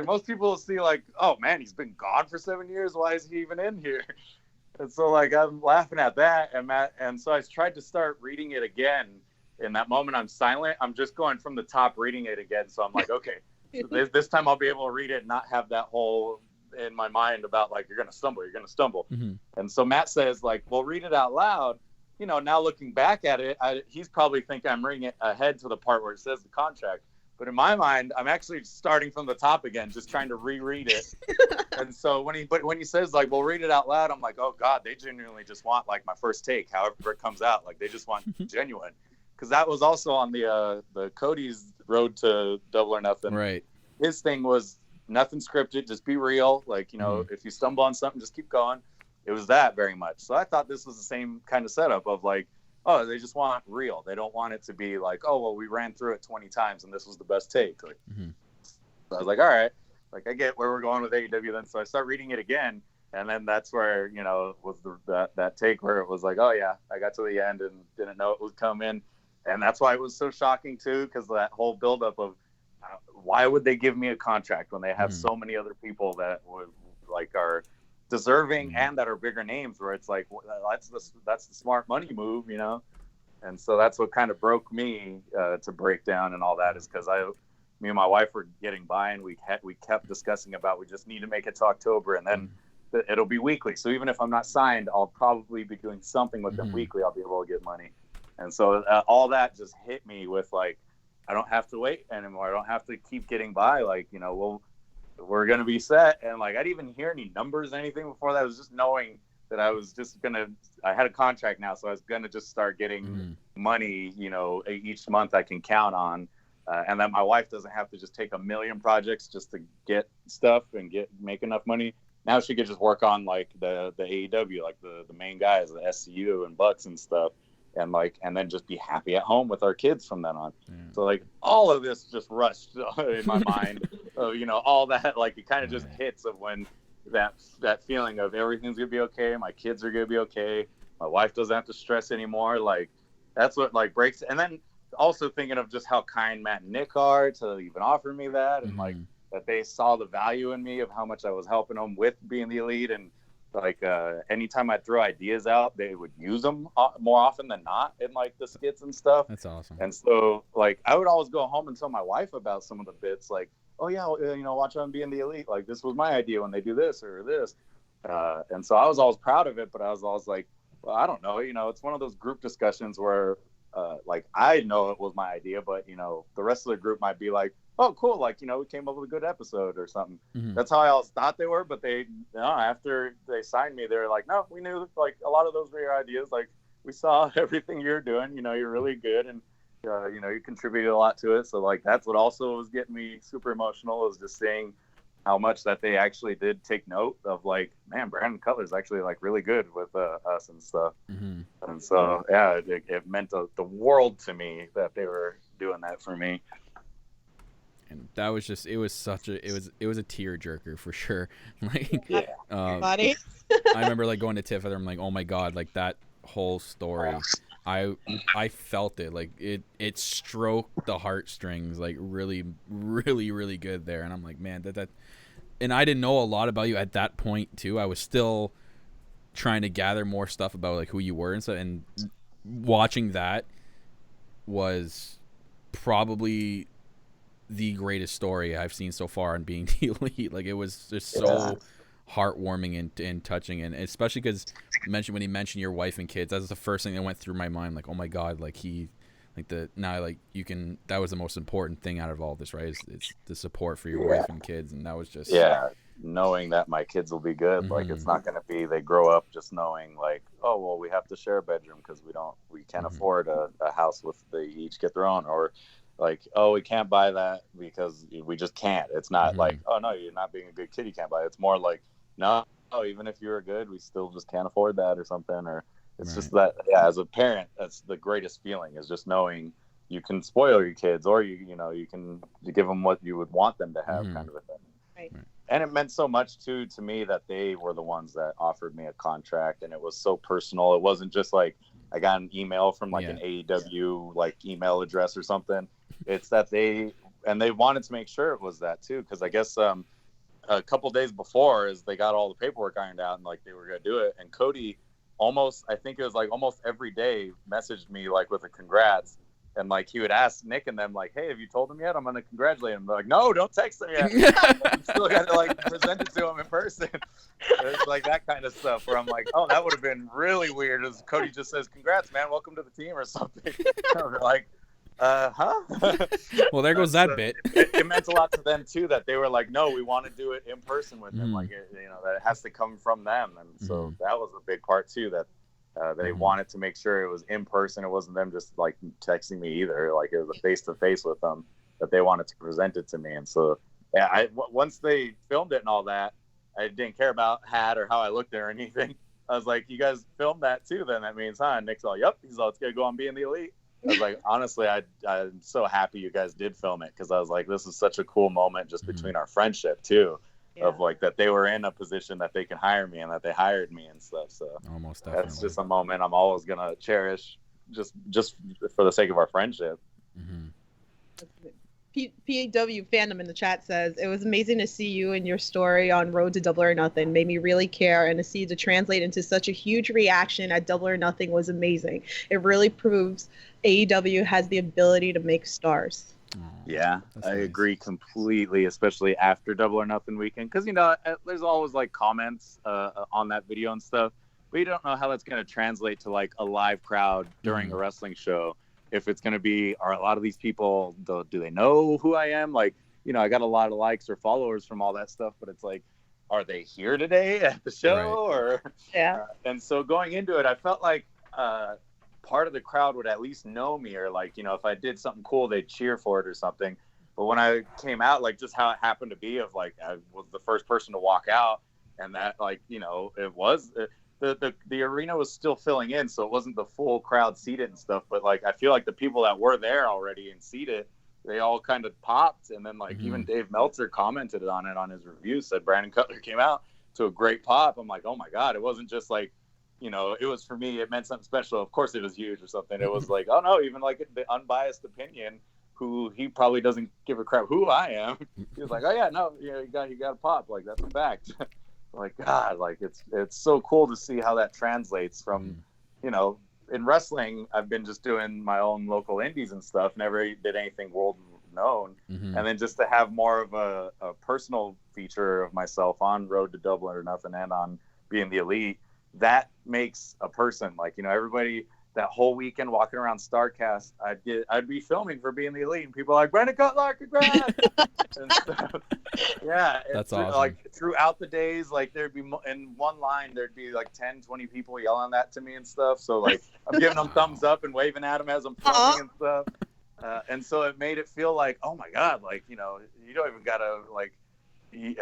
most people will see like, oh man, he's been gone for 7 years. Why is he even in here? And so like, I'm laughing at that. And so I tried to start reading it again. In that moment, I'm silent. I'm just going from the top, reading it again. So I'm like, okay, so this time I'll be able to read it and not have that whole in my mind about like, you're going to stumble. Mm-hmm. And so Matt says like, well, read it out loud. Now looking back at it, he's probably thinking I'm reading it ahead to the part where it says the contract. But in my mind, I'm actually starting from the top again, just trying to reread it. And so when he says like, well, read it out loud, I'm like, oh God, they genuinely just want like my first take, however it comes out. Like they just want genuine. Because that was also on the Cody's road to Double or Nothing. Right. His thing was nothing scripted, just be real. Like, if you stumble on something, just keep going. It was that very much. So I thought this was the same kind of setup of like, oh, they just want real. They don't want it to be like, oh, well, we ran through it 20 times and this was the best take. Like, so I was like, all right, like I get where we're going with AEW then. So I start reading it again. And then that's where, was that take where it was like, oh yeah, I got to the end and didn't know it would come in. And that's why it was so shocking too, because that whole buildup of why would they give me a contract when they have so many other people that would like are deserving and that are bigger names, where it's like, well, that's the smart money move, And so that's what kind of broke me to break down and all that, is because me and my wife were getting by and we kept discussing about, we just need to make it to October and then it'll be weekly. So even if I'm not signed, I'll probably be doing something with them weekly. I'll be able to get money. And so all that just hit me with like, I don't have to wait anymore. I don't have to keep getting by. Like, we're going to be set. And like, I didn't even hear any numbers or anything before that. I was just knowing that I was just I had a contract now. So I was going to just start getting money, each month I can count on. And that my wife doesn't have to just take 1 million projects just to get stuff and make enough money. Now she could just work on like the AEW, like the main guys, the SCU and Bucks and stuff. And then just be happy at home with our kids from then on. So like all of this just rushed in my mind. So, all that, like it kind of just hits of when that feeling of everything's gonna be okay. My kids are gonna be okay. My wife doesn't have to stress anymore. Like that's what like breaks. And then also thinking of just how kind Matt and Nick are to even offer me that. And like that they saw the value in me of how much I was helping them with being the elite. And like anytime I throw ideas out, they would use them more often than not in like the skits and stuff. That's awesome. And so like I would always go home and tell my wife about some of the bits, like, oh yeah, watch them being the elite. Like this was my idea when they do this or this. And so I was always proud of it, but I was always like, well, I don't know. It's one of those group discussions where like I know it was my idea, but the rest of the group might be like, oh, cool. Like, we came up with a good episode or something. That's how I always thought they were. But after they signed me, they were like, no, we knew like a lot of those were your ideas. Like we saw everything you're doing, you're really good. And, you contributed a lot to it. So like, that's what also was getting me super emotional, is just seeing how much that they actually did take note of like, man, Brandon Cutler's actually like really good with us and stuff. And so, yeah, it meant the world to me that they were doing that for me. And that was just, it was a tearjerker for sure. Like, Buddy. I remember like going to Tiff and I'm like, oh my God, like that whole story. I felt it, like it stroked the heartstrings like really, really, really good there. And I'm like, man, that, and I didn't know a lot about you at that point too. I was still trying to gather more stuff about like who you were and stuff. And watching that was probably the greatest story I've seen so far on being the elite. Like it was just so heartwarming and touching, and especially because when he mentioned your wife and kids, that was the first thing that went through my mind. Like, oh my God, like that was the most important thing out of all this, right? Is the support for your wife and kids, and that was just knowing that my kids will be good. Like, it's not going to be they grow up just knowing like, oh, well, we have to share a bedroom because we can't afford a house with they each get their own, or like, oh, we can't buy that because we just can't. It's not like, oh no, you're not being a good kid, you can't buy it. It's more like, no, even if you were good, we still just can't afford that or something. Or it's just that, yeah, as a parent, that's the greatest feeling, is just knowing you can spoil your kids, or you can give them what you would want them to have, kind of a thing. Right. And it meant so much too to me that they were the ones that offered me a contract, and it was so personal. It wasn't just like I got an email from like an AEW like email address or something. It's that they wanted to make sure it was that too, because I guess a couple days before, as they got all the paperwork ironed out and like they were gonna do it, and Cody almost every day messaged me like with a congrats. And like he would ask Nick and them like, hey, have you told him yet? I'm gonna congratulate him. They're like, no, don't text him yet. You still got to like present it to him in person. It's like that kind of stuff where I'm like, oh, that would have been really weird. As Cody just says, congrats, man, welcome to the team or something. We're like, huh? Well, there goes that bit. It meant a lot to them too that they were like, no, we want to do it in person with him. Like, that it has to come from them, and so that was a big part too. That. They wanted to make sure it was in person. It wasn't them just like texting me either. Like, it was a face-to-face with them that they wanted to present it to me. And so, yeah, once they filmed it and all that, I didn't care about hat or how I looked or anything. I was like, you guys filmed that too? Then that means, huh? And Nick's all, yep. He's all, it's going to go on Being the Elite. I was like, honestly, I'm so happy you guys did film it, because I was like, this is such a cool moment just between our friendship too. Yeah. Of like that they were in a position that they can hire me and that they hired me and stuff. So almost definitely. That's just a moment I'm always gonna cherish, just for the sake of our friendship. PAW fandom in the chat says, it was amazing to see you and your story on Road to Double or Nothing. Made me really care, and to see it translate into such a huge reaction at Double or Nothing was amazing. It really proves AEW has the ability to make stars. Yeah, I agree completely, especially after Double or Nothing weekend, because there's always like comments on that video and stuff, but you don't know how that's going to translate to like a live crowd during a wrestling show. If it's going to be, are a lot of these people, do they know who I am? Like, I got a lot of likes or followers from all that stuff, but it's like, are they here today at the show? Right. Or and so going into it, I felt like part of the crowd would at least know me, or like, if I did something cool, they'd cheer for it or something. But when I came out, like just how it happened to be, of like, I was the first person to walk out, and that like, it was the arena was still filling in, so it wasn't the full crowd seated and stuff. But like, I feel like the people that were there already and seated, they all kind of popped. And then like even Dave Meltzer commented on it on his review, said Brandon Cutler came out to a great pop. I'm like, oh my God, it wasn't just like, it was for me, it meant something special. Of course it was huge or something. It was like, oh no, even like the unbiased opinion, who he probably doesn't give a crap who I am. He was like, oh yeah, no, you got to pop. Like, that's a fact. Like, God, like it's so cool to see how that translates from, in wrestling, I've been just doing my own local indies and stuff, never did anything world known. And then just to have more of a personal feature of myself on Road to Double or Nothing and on Being the Elite, that makes a person. Like, everybody that whole weekend walking around StarCast, I'd be filming for Being the Elite, and people are like, Brandon Cutler, congrats. And so, yeah, that's awesome. Like throughout the days, like there'd be in one line, there'd be like 10-20 people yelling that to me and stuff. So like, I'm giving them thumbs up and waving at them as I'm filming and stuff. And so it made it feel like, oh my God, like, you don't even gotta like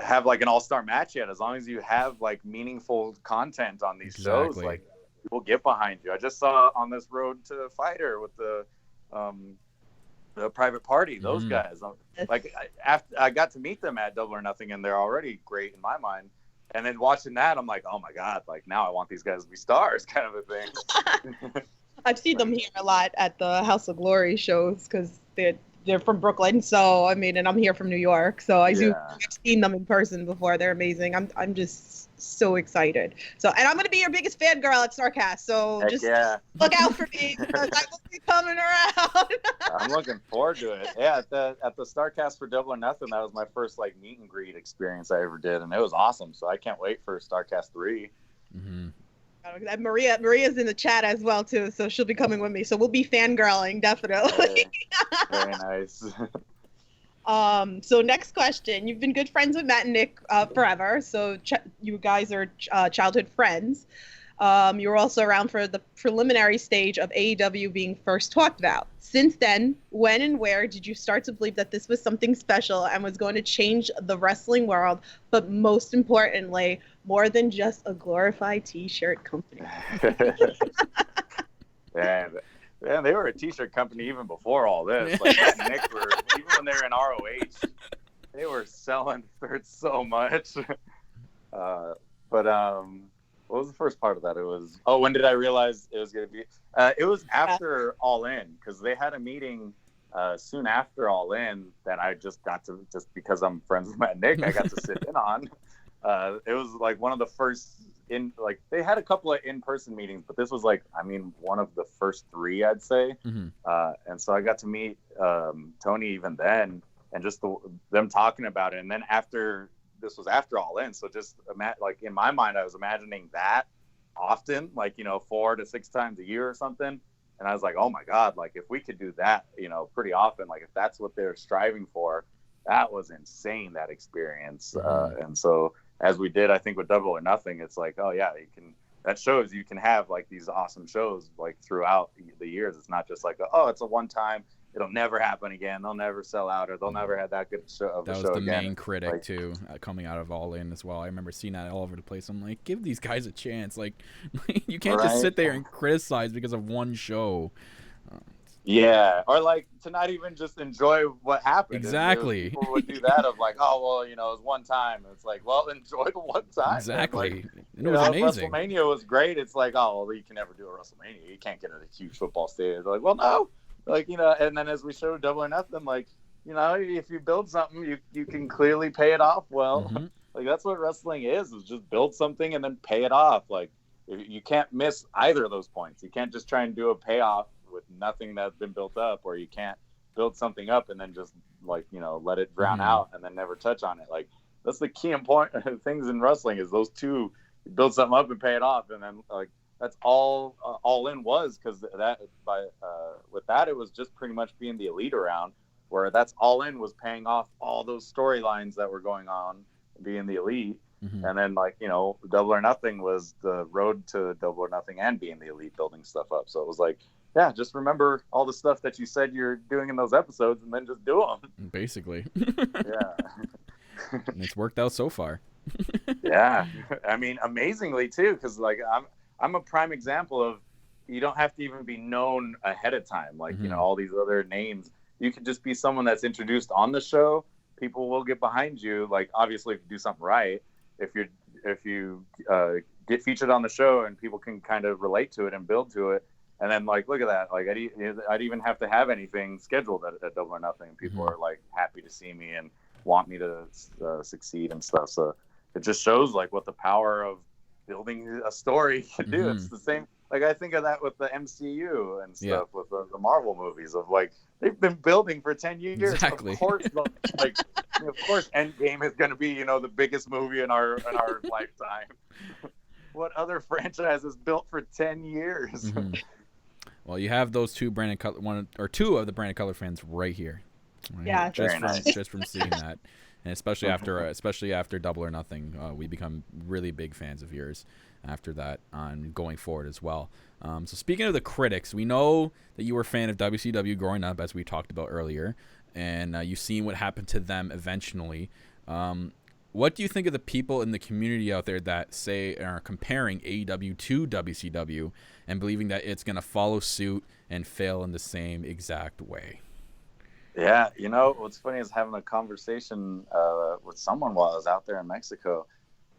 have like an all-star match yet. As long as you have like meaningful content on these shows, like, people get behind you. I just saw on this Road to Fighter with the Private Party, those guys. Like, after I got to meet them at Double or Nothing, and they're already great in my mind. And then watching that, I'm like, oh my God, like now I want these guys to be stars, kind of a thing. I've seen them here a lot at the House of Glory shows, because they're from Brooklyn, so I mean, and I'm here from New York, so I've seen them in person before. They're amazing. I'm just so excited. So, and I'm gonna be your biggest fangirl at StarCast. So just look out for me, because I will be coming around. I'm looking forward to it. Yeah, at the StarCast for Double or Nothing, that was my first like meet and greet experience I ever did, and it was awesome. So I can't wait for StarCast 3. Maria's in the chat as well too, so she'll be coming with me. So we'll be fangirling, definitely. Very nice. So next question. You've been good friends with Matt and Nick forever. So you guys are childhood friends. You were also around for the preliminary stage of AEW being first talked about. Since then, when and where did you start to believe that this was something special and was going to change the wrestling world, but most importantly, more than just a glorified T-shirt company? Man, they were a T-shirt company even before all this. Like Matt and Nick were, even when they were in ROH, they were selling shirts so much. What was the first part of that? It was, when did I realize it was going to be? It was after All In, because they had a meeting soon after All In that I just got to, just because I'm friends with Matt and Nick, I got to sit in on. It was like one of the first they had a couple of in-person meetings, but this was one of the first three, I'd say. Mm-hmm. And so I got to meet Tony even then, and just them talking about it. And then this was after All In, so just in my mind, I was imagining that often, 4 to 6 times a year or something. And I was like, oh my God, if we could do that, pretty often, if that's what they're striving for, that was insane, that experience. Mm-hmm. And so as we did, I think with Double or Nothing, it's like, oh yeah, that shows you can have these awesome shows throughout the years. It's not just it's a one time, it'll never happen again, they'll never sell out, or they'll never have that good show of a show again. That was the main critic too, coming out of All In as well. I remember seeing that all over the place. I'm like, give these guys a chance. You can't just sit there and criticize because of one show. Yeah, or to not even just enjoy what happened. Exactly. People would do that of it was one time. It's enjoy the one time. Exactly. It was amazing. WrestleMania was great. It's you can never do a WrestleMania. You can't get in a huge football stadium. They're no. And then as we showed Double or Nothing, if you build something, you can clearly pay it off well. Mm-hmm. That's what wrestling is just build something and then pay it off. You can't miss either of those points. You can't just try and do a payoff with nothing that's been built up, or you can't build something up and then just let it drown out and then never touch on it. That's the key important things in wrestling is those two. You build something up and pay it off, and then that's all In was, because with that it was just pretty much being the elite around, where that's All In was paying off all those storylines that were going on, being the elite. Mm-hmm. And then Double or Nothing was the road to Double or Nothing and being the elite, building stuff up. So it was just remember all the stuff that you said you're doing in those episodes and then just do them. Basically. Yeah. And it's worked out so far. Yeah. I mean, amazingly too, because I'm a prime example of, you don't have to even be known ahead of time. Mm-hmm. All these other names, you could just be someone that's introduced on the show. People will get behind you. Obviously if you do something right, if you get featured on the show and people can kind of relate to it and build to it. And then look at that. I'd even have to have anything scheduled at Double or Nothing. People Mm-hmm. are happy to see me and want me to succeed and stuff. So it just shows what the power of building a story can do. Mm-hmm. It's the same. I think of that with the MCU and stuff, with the Marvel movies of they've been building for 10 years. Exactly. Of course, of course, Endgame is going to be the biggest movie in our lifetime. What other franchise is built for 10 years? Mm-hmm. Well, you have those two Brandon Cutler, two of the Brandon Cutler fans right here. Yeah, just from seeing that, and especially after Double or Nothing, we become really big fans of yours after that on going forward as well. So speaking of the critics, we know that you were a fan of WCW growing up, as we talked about earlier, and you've seen what happened to them eventually. What do you think of the people in the community out there that are comparing AEW to WCW and believing that it's going to follow suit and fail in the same exact way? Yeah, what's funny is having a conversation with someone while I was out there in Mexico,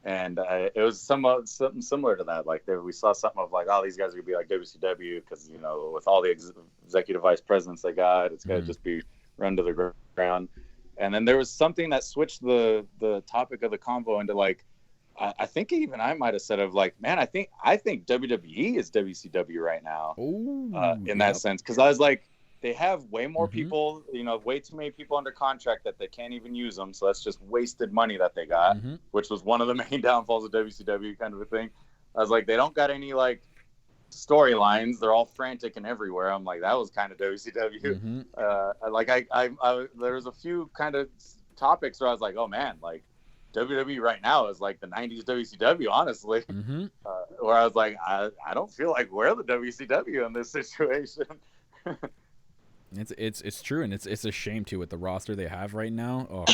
and it was something similar to that. We saw something of these guys are gonna be like WCW because with all the executive vice presidents they got, it's gotta just be run to the ground. And then there was something that switched the topic of the convo into I think even I might have said of man, I think WWE is WCW right now. In that sense, because I was they have way more people, way too many people under contract that they can't even use them. So that's just wasted money that they got, which was one of the main downfalls of WCW kind of a thing. I was they don't got any storylines. They're all frantic and everywhere. I'm like, that was kind of WCW. There was a few kind of topics where I was like, oh man, like WWE right now is like the 90s WCW, honestly. Where I was like, I don't feel like we're the WCW in this situation. It's true, and it's a shame too with the roster they have right now. Oh.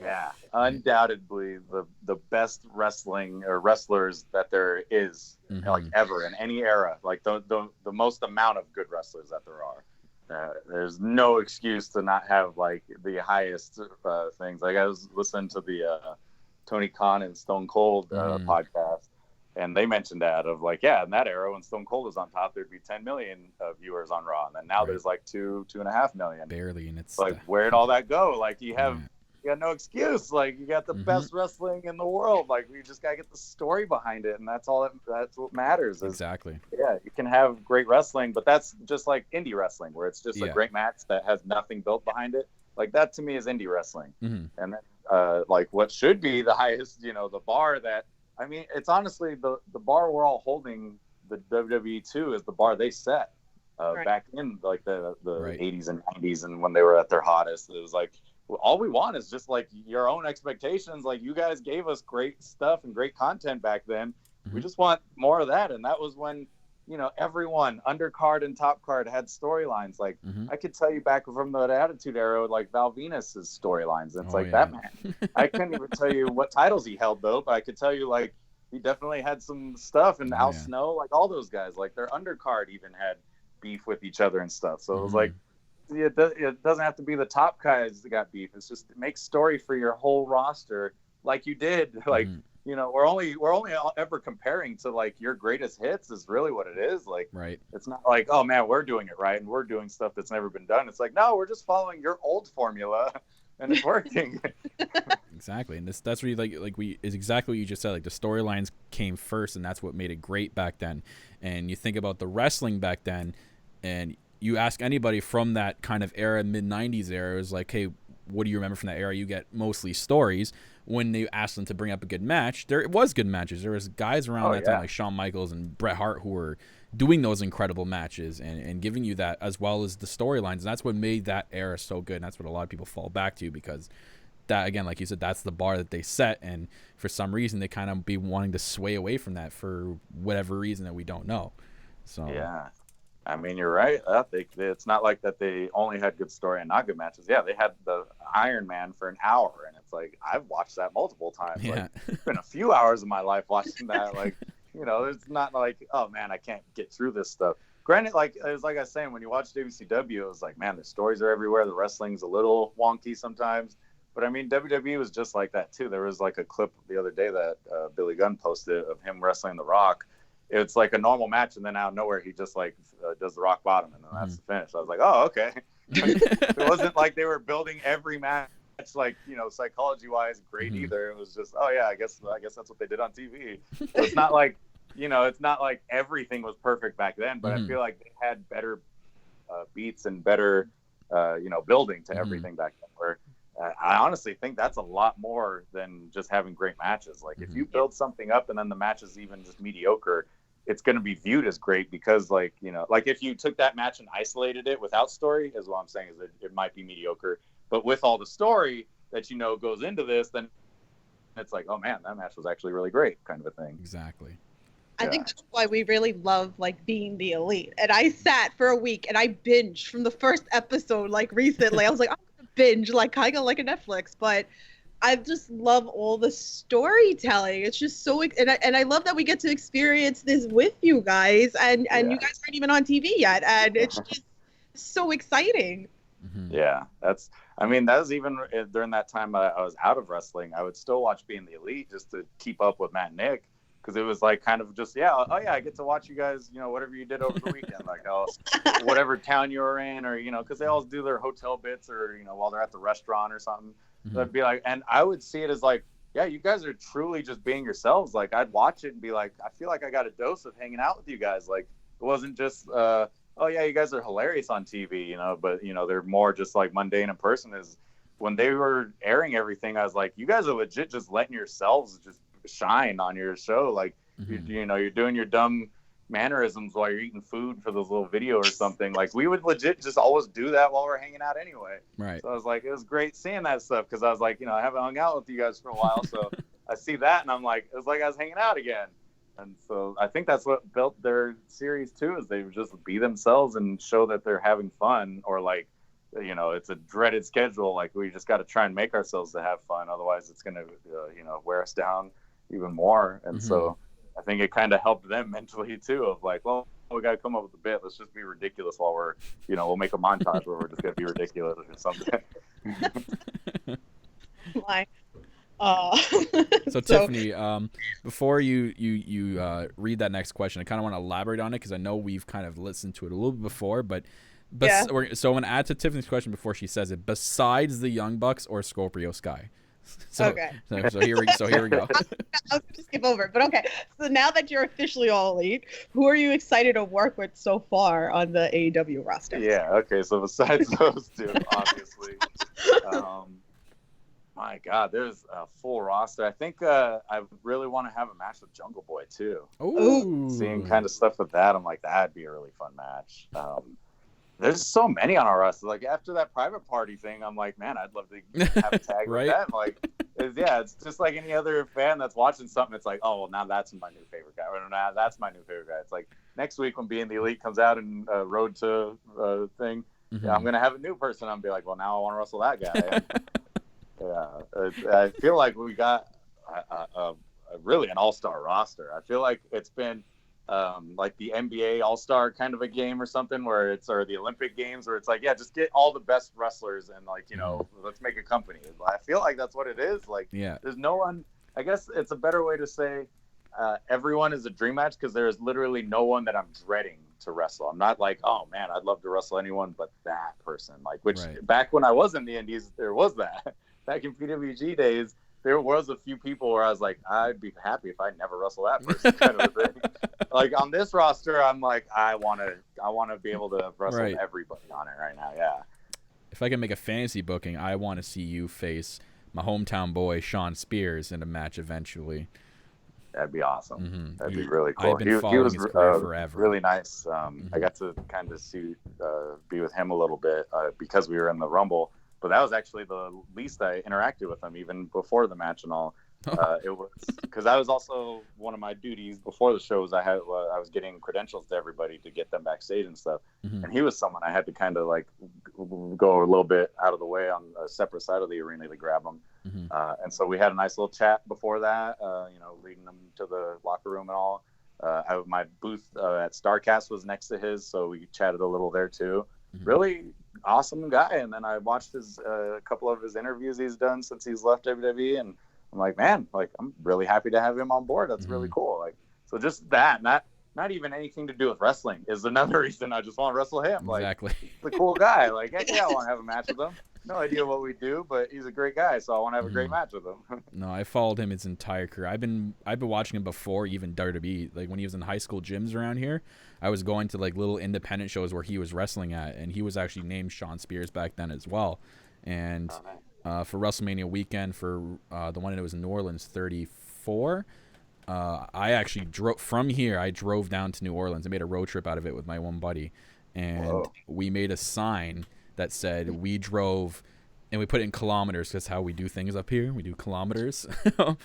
Yeah, undoubtedly the best wrestling or wrestlers that there is, like ever in any era. Like the most amount of good wrestlers that there are. There's no excuse to not have like the highest things. Like I was listening to the Tony Khan and Stone Cold podcast, and they mentioned that of like, yeah, in that era when Stone Cold was on top, there'd be 10 million viewers on Raw, and then now there's like 2.5 million. Barely, and it's like where'd all that go? Like you got no excuse. Like you got the best wrestling in the world. Like we just gotta get the story behind it, and that's what matters. Exactly. Yeah, you can have great wrestling, but that's just like indie wrestling, where it's just a great match that has nothing built behind it. Like that to me is indie wrestling. And then like what should be the highest, the bar that, I mean, it's honestly the bar we're all holding the WWE to is the bar they set back in like the 80s and 90s, and when they were at their hottest. It was like, all we want is just like your own expectations. Like you guys gave us great stuff and great content back then. We just want more of that. And that was when, everyone undercard and top card had storylines. Like I could tell you back from the Attitude Era, like Val Venus's storylines. And it's that man. I couldn't even tell you what titles he held though, but I could tell you like he definitely had some stuff. And Al Snow, like all those guys, like their undercard even had beef with each other and stuff. So it was like, it doesn't have to be the top guys that got beef. It's just make story for your whole roster, like you did. Like we're only ever comparing to like your greatest hits is really what it is. Like it's not like, oh man, we're doing it right and we're doing stuff that's never been done. It's like, no, we're just following your old formula and it's working. Exactly, and that's really is exactly what you just said. Like the storylines came first, and that's what made it great back then. And you think about the wrestling back then, and you ask anybody from that kind of era, mid-90s era, is like, hey, what do you remember from that era? You get mostly stories. When they asked them to bring up a good match, there was good matches. There was guys around that time like Shawn Michaels and Bret Hart who were doing those incredible matches and giving you that, as well as the storylines. And that's what made that era so good. And that's what a lot of people fall back to, because that, again, like you said, that's the bar that they set. And for some reason, they kind of be wanting to sway away from that for whatever reason that we don't know. So yeah. I mean, you're right. It's not like that they only had good story and not good matches. Yeah, they had the Iron Man for an hour, and it's like I've watched that multiple times. Yeah. Like, it's been a few hours of my life watching that. Like, it's not like, oh man, I can't get through this stuff. Granted, like it was like I was saying, when you watch WCW, it was like, man, the stories are everywhere. The wrestling's a little wonky sometimes, but I mean, WWE was just like that too. There was like a clip the other day that Billy Gunn posted of him wrestling The Rock. It's like a normal match, and then out of nowhere he just like does the rock bottom, and then that's the finish. I was like, oh, okay. It wasn't like they were building every match like, psychology wise great either. It was just, oh yeah, I guess that's what they did on TV. So it's not like, it's not like everything was perfect back then, but I feel like they had better beats and better building to everything back then, where I honestly think that's a lot more than just having great matches. Like if you build something up and then the match is even just mediocre, it's going to be viewed as great, because like if you took that match and isolated it without story, is what I'm saying, is that it might be mediocre, but with all the story that goes into this, then it's like, oh man, that match was actually really great, kind of a thing. Exactly. I think that's why we really love like Being the Elite. And I sat for a week and I binged from the first episode like recently. I was like, I'm gonna binge like kind of like a Netflix, but I just love all the storytelling. It's just so, and I love that we get to experience this with you guys, and you guys aren't even on TV yet, and it's just so exciting. Yeah, that was even during that time I was out of wrestling. I would still watch Being the Elite just to keep up with Matt and Nick, because it was like kind of just, I get to watch you guys, whatever you did over the weekend, like whatever town you were in, or because they always do their hotel bits, or while they're at the restaurant or something. So I'd be like, and I would see it as like, yeah, you guys are truly just being yourselves. Like I'd watch it and be like, I feel like I got a dose of hanging out with you guys. Like it wasn't just oh yeah, you guys are hilarious on TV, but they're more just like mundane in person. Is when they were airing everything, I was like, you guys are legit just letting yourselves just shine on your show. Like you're doing your dumb mannerisms while you're eating food for this little video or something. Like we would legit just always do that while we're hanging out anyway. Right. So I was like, it was great seeing that stuff because I was like, I haven't hung out with you guys for a while, so I see that and I'm like, it was like I was hanging out again. And so I think that's what built their series too, is they would just be themselves and show that they're having fun, or like, it's a dreaded schedule. Like we just got to try and make ourselves to have fun. Otherwise it's going to, wear us down even more. And so I think it kind of helped them mentally too, of like, well, we got to come up with a bit. Let's just be ridiculous while we're, we'll make a montage where we're just going to be ridiculous or something. Why? So Tiffany, before you read that next question, I kind of want to elaborate on it because I know we've kind of listened to it a little bit before, but so I'm going to add to Tiffany's question before she says it. Besides the Young Bucks or Scorpio Sky? Okay. So here we go. I was going to skip over, but okay. So now that you're officially All Elite, who are you excited to work with so far on the AEW roster? Yeah. Okay. So besides those two, obviously. My God, there's a full roster. I think I really want to have a match with Jungle Boy too. Ooh. Seeing kind of stuff with that, I'm like, that'd be a really fun match. There's so many on our roster. Like after that private party thing, I'm like, man, I'd love to have a tag right? with that. Like, it's just like any other fan that's watching something. It's like, oh, well, now that's my new favorite guy. Or now that's my new favorite guy. It's like next week when Being the Elite comes out and Road to thing, I'm gonna have a new person. I'm be like, well, now I want to wrestle that guy. I feel like we got really an all-star roster. I feel like it's been like the NBA all-star kind of a game or something, or the Olympic games where it's like, just get all the best wrestlers and like, let's make a company. I feel like that's what it is. Like, there's no one, I guess it's a better way to say everyone is a dream match, because there is literally no one that I'm dreading to wrestle. I'm not like, oh man, I'd love to wrestle anyone but that person. Like, which back when I was in the Indies, there was that. Back in PWG days, there was a few people where I was like, I'd be happy if I never wrestle that person, kind of a thing. Like on this roster, I'm like, I want to be able to wrestle everybody on it right now. Yeah. If I can make a fantasy booking, I want to see you face my hometown boy Sean Spears in a match eventually. That'd be awesome. Mm-hmm. That'd be really cool. I've been following his career forever. Really nice. I got to kind of be with him a little bit because we were in the Rumble. But that was actually the least I interacted with him, even before the match and all. It was because that was also one of my duties before the shows. I was getting credentials to everybody to get them backstage and stuff. And he was someone I had to kind of like go a little bit out of the way on a separate side of the arena to grab him. And so we had a nice little chat before that, leading them to the locker room and all. My booth at StarCast was next to his, so we chatted a little there too. Really awesome guy. And then I watched a couple of his interviews he's done since he's left WWE, and I'm like, man, like I'm really happy to have him on board. That's really cool. Like, so just that, not even anything to do with wrestling, is another reason I just want to wrestle him. Exactly. Like, he's a cool guy. Like, heck yeah, I want to have a match with him. No idea what we do, but he's a great guy, so I want to have a great match with him. No, I followed him his entire career. I've been watching him before even WWE. Like when he was in high school gyms around here, I was going to like little independent shows where he was wrestling at, and he was actually named Sean Spears back then as well. And for WrestleMania weekend, for the one that was in New Orleans 34, I actually drove from here. I drove down to New Orleans. I made a road trip out of it with my one buddy, and we made a sign that said we drove, and we put it in kilometers because how we do things up here. We do kilometers.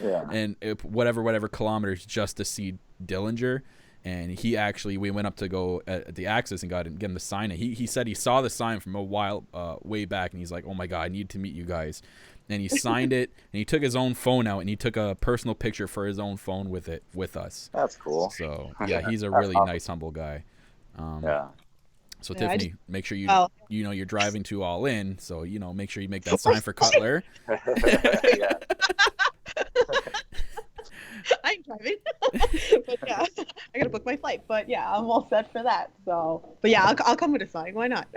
And whatever kilometers just to see Dillinger. And we went up to go at the Axis and get him to sign it. He said he saw the sign from a while way back, and he's like, oh my God, I need to meet you guys. And he signed it, and he took his own phone out, and he took a personal picture for his own phone with us. That's cool. So yeah, he's a really nice, humble guy. So Tiffany, make sure you're driving to All In, so make sure you make that sign for Cutler. I'm driving, but yeah, I gotta book my flight. But yeah, I'm all set for that. So, but yeah, I'll come with a sign. Why not?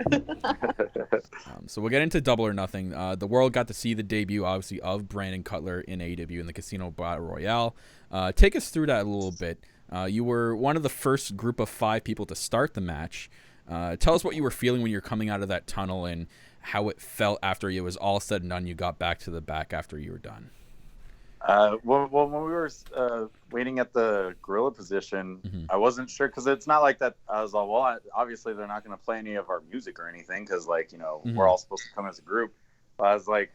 So we'll get into Double or Nothing. The world got to see the debut, obviously, of Brandon Cutler in AEW in the Casino Battle Royale. Take us through that a little bit. You were one of the first group of 5 people to start the match. Tell us what you were feeling when you were coming out of that tunnel and how it felt after it was all said and done. You got back to the back after you were done. Well, when we were waiting at the gorilla position, I wasn't sure because it's not like that. I was like, well, obviously they're not going to play any of our music or anything because, like, we're all supposed to come as a group. But I was like,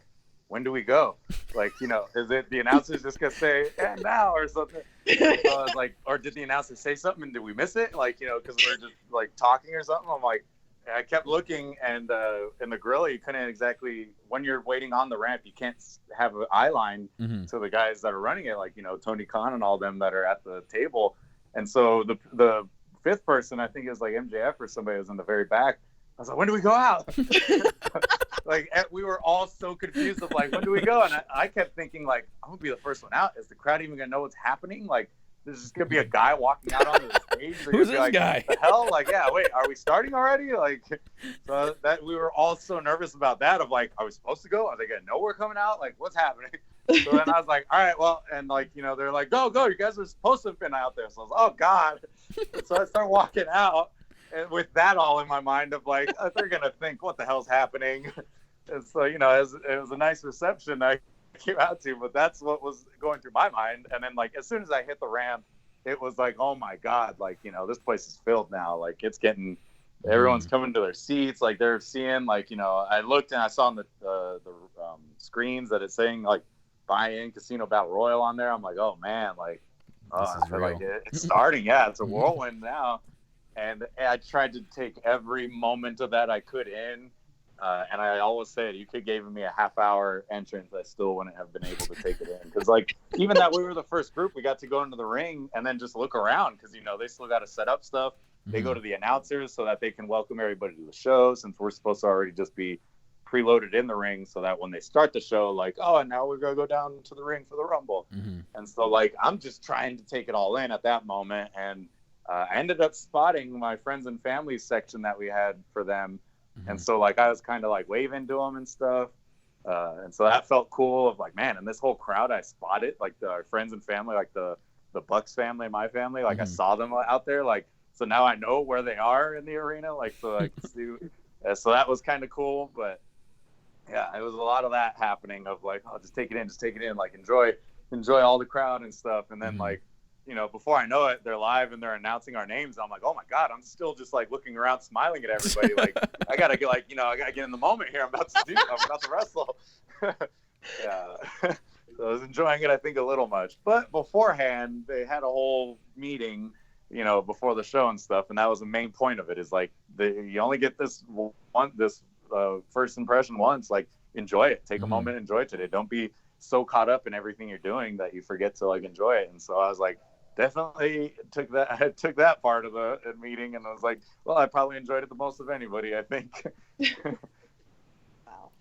when do we go? Like, is it the announcers just going to say, and now or something? So I was like, or did the announcer say something and did we miss it? Like, because we're just like talking or something. I'm like, I kept looking, and in the gorilla, you couldn't exactly, when you're waiting on the ramp, you can't have an eye line to the guys that are running it, like, Tony Khan and all them that are at the table. And so the fifth person, I think it was like MJF or somebody, was in the very back. I was like, when do we go out? Like, we were all so confused of, like, when do we go? And I kept thinking, like, I'm going to be the first one out. Is the crowd even going to know what's happening? Like, there's just going to be a guy walking out onto the stage. Who's this guy? What the hell? Like, yeah, wait, are we starting already? Like, so that we were all so nervous about that of, like, are we supposed to go? Are they going to know we're coming out? Like, what's happening? So then I was like, all right, well, and, like, they're like, go, you guys are supposed to have been out there. So I was like, oh, God. So I start walking out, and with that all in my mind of, like, they're going to think, what the hell's happening? And so, it was a nice reception I came out to, but that's what was going through my mind. And then, like, as soon as I hit the ramp, it was like, oh my God, like, this place is filled now. Like, it's getting, everyone's coming to their seats. Like, they're seeing, like, I looked and I saw on the screens that it's saying, like, buy in Casino Battle Royal on there. I'm like, oh man, like, like it's starting. Yeah, it's a whirlwind now. And I tried to take every moment of that I could in. And I always said, you could give me a half-hour entrance, I still wouldn't have been able to take it in. Because, like, even that we were the first group, we got to go into the ring and then just look around because, they still got to set up stuff. They go to the announcers so that they can welcome everybody to the show, since we're supposed to already just be preloaded in the ring, so that when they start the show, like, oh, and now we're going to go down to the ring for the Rumble. And so, like, I'm just trying to take it all in at that moment. And I ended up spotting my friends and family section that we had for them. And so, like, I was kind of, like, waving to them and stuff. And so that felt cool of, like, man, and this whole crowd I spotted, like, our friends and family, like, the Bucks family, my family, like, I saw them out there. Like, so now I know where they are in the arena. Like, so I can see. So that was kind of cool. But, yeah, it was a lot of that happening of, like, oh, just take it in. Like, enjoy all the crowd and stuff. And then, like, before I know it, they're live and they're announcing our names. I'm like, oh my God, I'm still just like looking around, smiling at everybody. Like, I gotta get, like, I gotta get in the moment here. I'm about to wrestle. Yeah. So I was enjoying it, I think, a little much. But beforehand, they had a whole meeting, before the show and stuff, and that was the main point of it. Is like, you only get this first impression once. Like, enjoy it. Take a moment, enjoy it today. Don't be so caught up in everything you're doing that you forget to, like, enjoy it. And so I was like, definitely took that part of the meeting, and I was like, well, I probably enjoyed it the most of anybody, I think. Wow.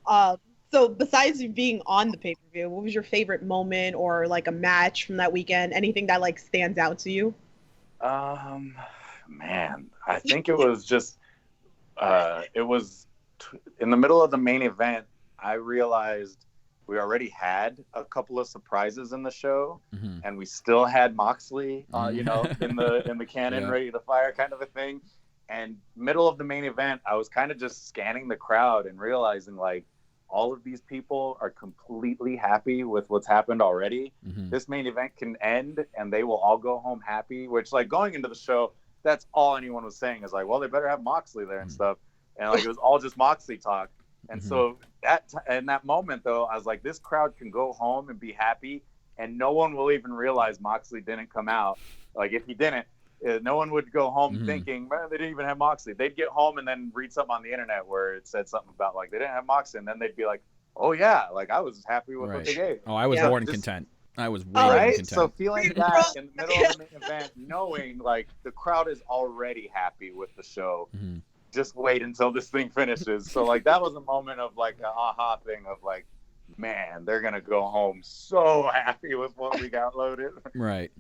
Awesome. So besides you being on the pay-per-view, what was your favorite moment or, like, a match from that weekend? Anything that, like, stands out to you? Man, I think it was just it was in the middle of the main event. I realized we already had a couple of surprises in the show, and we still had Moxley, in the cannon, ready to fire, kind of a thing. And middle of the main event, I was kind of just scanning the crowd and realizing, like, all of these people are completely happy with what's happened already. This main event can end, and they will all go home happy. Which, like, going into the show, that's all anyone was saying is like, well, they better have Moxley there and stuff. And, like, it was all just Moxley talk. And so in that moment, though, I was like, this crowd can go home and be happy, and no one will even realize Moxley didn't come out. Like, if he didn't, no one would go home thinking, man, they didn't even have Moxley. They'd get home and then read something on the internet where it said something about, like, they didn't have Moxley, and then they'd be like, oh, yeah, like, I was happy with what they gave. Oh, I was more than content. I was way more than content. So feeling that in the middle of the main event, knowing, like, the crowd is already happy with the show. Just wait until this thing finishes. So, like, that was a moment of, like, an aha thing of, like, man, they're going to go home so happy with what we got loaded. Right.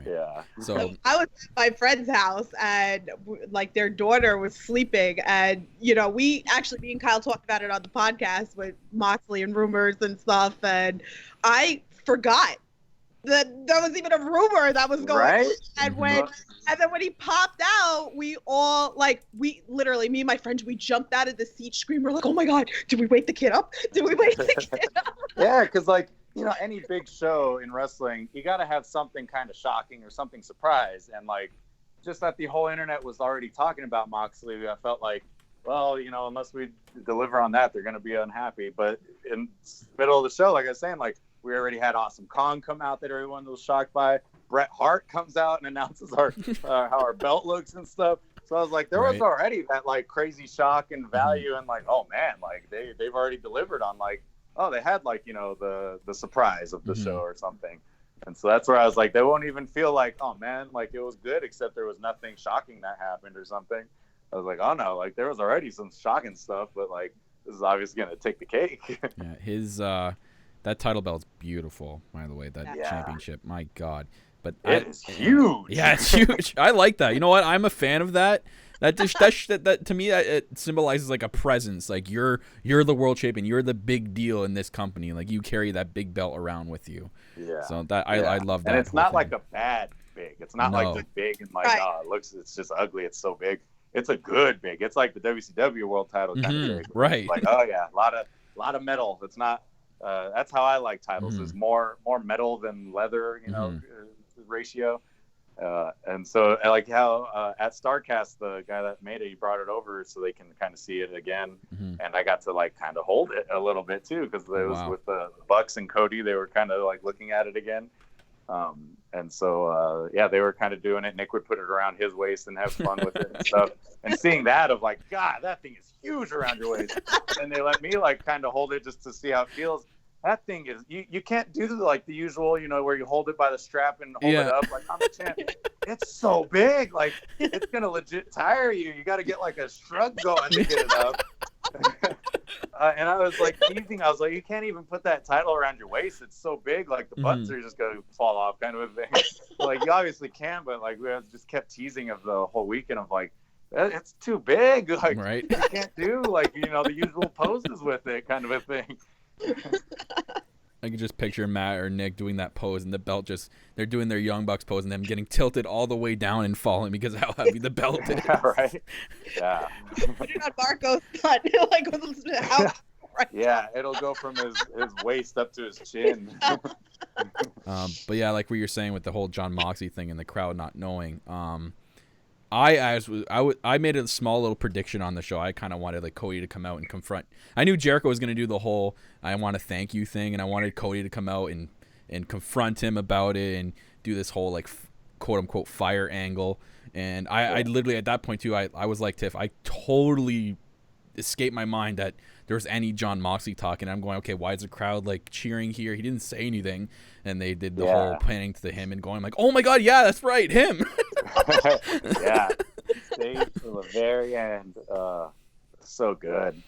Yeah. So I was at my friend's house, and, like, their daughter was sleeping, and, me and Kyle talked about it on the podcast with Moxley and rumors and stuff, and I forgot that there was even a rumor that was going on. And then when he popped out, we all, like, me and my friends, we jumped out of the seat screaming. We're like, oh my God, did we wake the kid up? Yeah, because, like, you know, any big show in wrestling, you got to have something kind of shocking or something surprise. And like, just that the whole internet was already talking about Moxley, I felt like, well, you know, unless we deliver on that, they're going to be unhappy. But in the middle of the show, like I was saying, like, we already had Awesome Kong come out that everyone was shocked by. Bret Hart comes out and announces our how our belt looks and stuff. So I was like, there was already that like crazy shock and value, and like, oh man, like they've already delivered on like, oh, they had like, you know, the surprise of the show or something. And so that's where I was like, they won't even feel like, oh man, like it was good, except there was nothing shocking that happened or something. I was like, oh no, like there was already some shocking stuff, but like this is obviously gonna take the cake. Yeah, his that title belt's beautiful, by the way. That championship, my God. But it's huge. Yeah, it's huge. I like that. You know what? I'm a fan of that. That to me, it symbolizes like a presence. Like you're the world champion. You're the big deal in this company. Like you carry that big belt around with you. Yeah. So that I love that. And it's not like a bad big. It's not like the big and like it's just ugly. It's so big. It's a good big. It's like the WCW world title kind of big. Right. Like oh yeah, a lot of metal. It's not. That's how I like titles. Is more metal than leather. You know, ratio. And so I like how at StarCast, the guy that made it, he brought it over so they can kind of see it again. And I got to like kind of hold it a little bit too, because it was with the Bucks and Cody, they were kind of like looking at it again. And so, they were kind of doing it. Nick would put it around his waist and have fun with it and stuff. And seeing that of like, God, that thing is huge around your waist. And they let me like kind of hold it just to see how it feels. That thing is, you can't do like the usual, you know, where you hold it by the strap and hold it up like I'm the champ. It's so big, like it's gonna legit tire you. You got to get like a shrug going to get it up. And I was like teasing. I was like, you can't even put that title around your waist. It's so big, like the buttons are just gonna fall off, kind of a thing. Like you obviously can, but like we just kept teasing of the whole weekend of like, it's too big. Like you can't do like, you know, the usual poses with it, kind of a thing. I can just picture Matt or Nick doing that pose and the belt they're doing their Young Bucks pose and them getting tilted all the way down and falling because of how heavy the belt is. Yeah, right? Yeah. Put it on Marco's butt. Like, Yeah, it'll go from his waist up to his chin. But yeah, like what you're saying with the whole John Moxley thing and the crowd not knowing. I made a small little prediction on the show. I kind of wanted like Cody to come out and confront. I knew Jericho was going to do the whole I want to thank you thing, and I wanted Cody to come out and confront him about it and do this whole like quote unquote fire angle. And I literally at that point too, I was like, Tiff, I totally escaped my mind that there was any John Moxley talking. I'm going, okay, why is the crowd like cheering here? He didn't say anything. And they did the whole panning to him and going like, oh my God, yeah, that's right, him. Yeah, stayed to the very end. So good.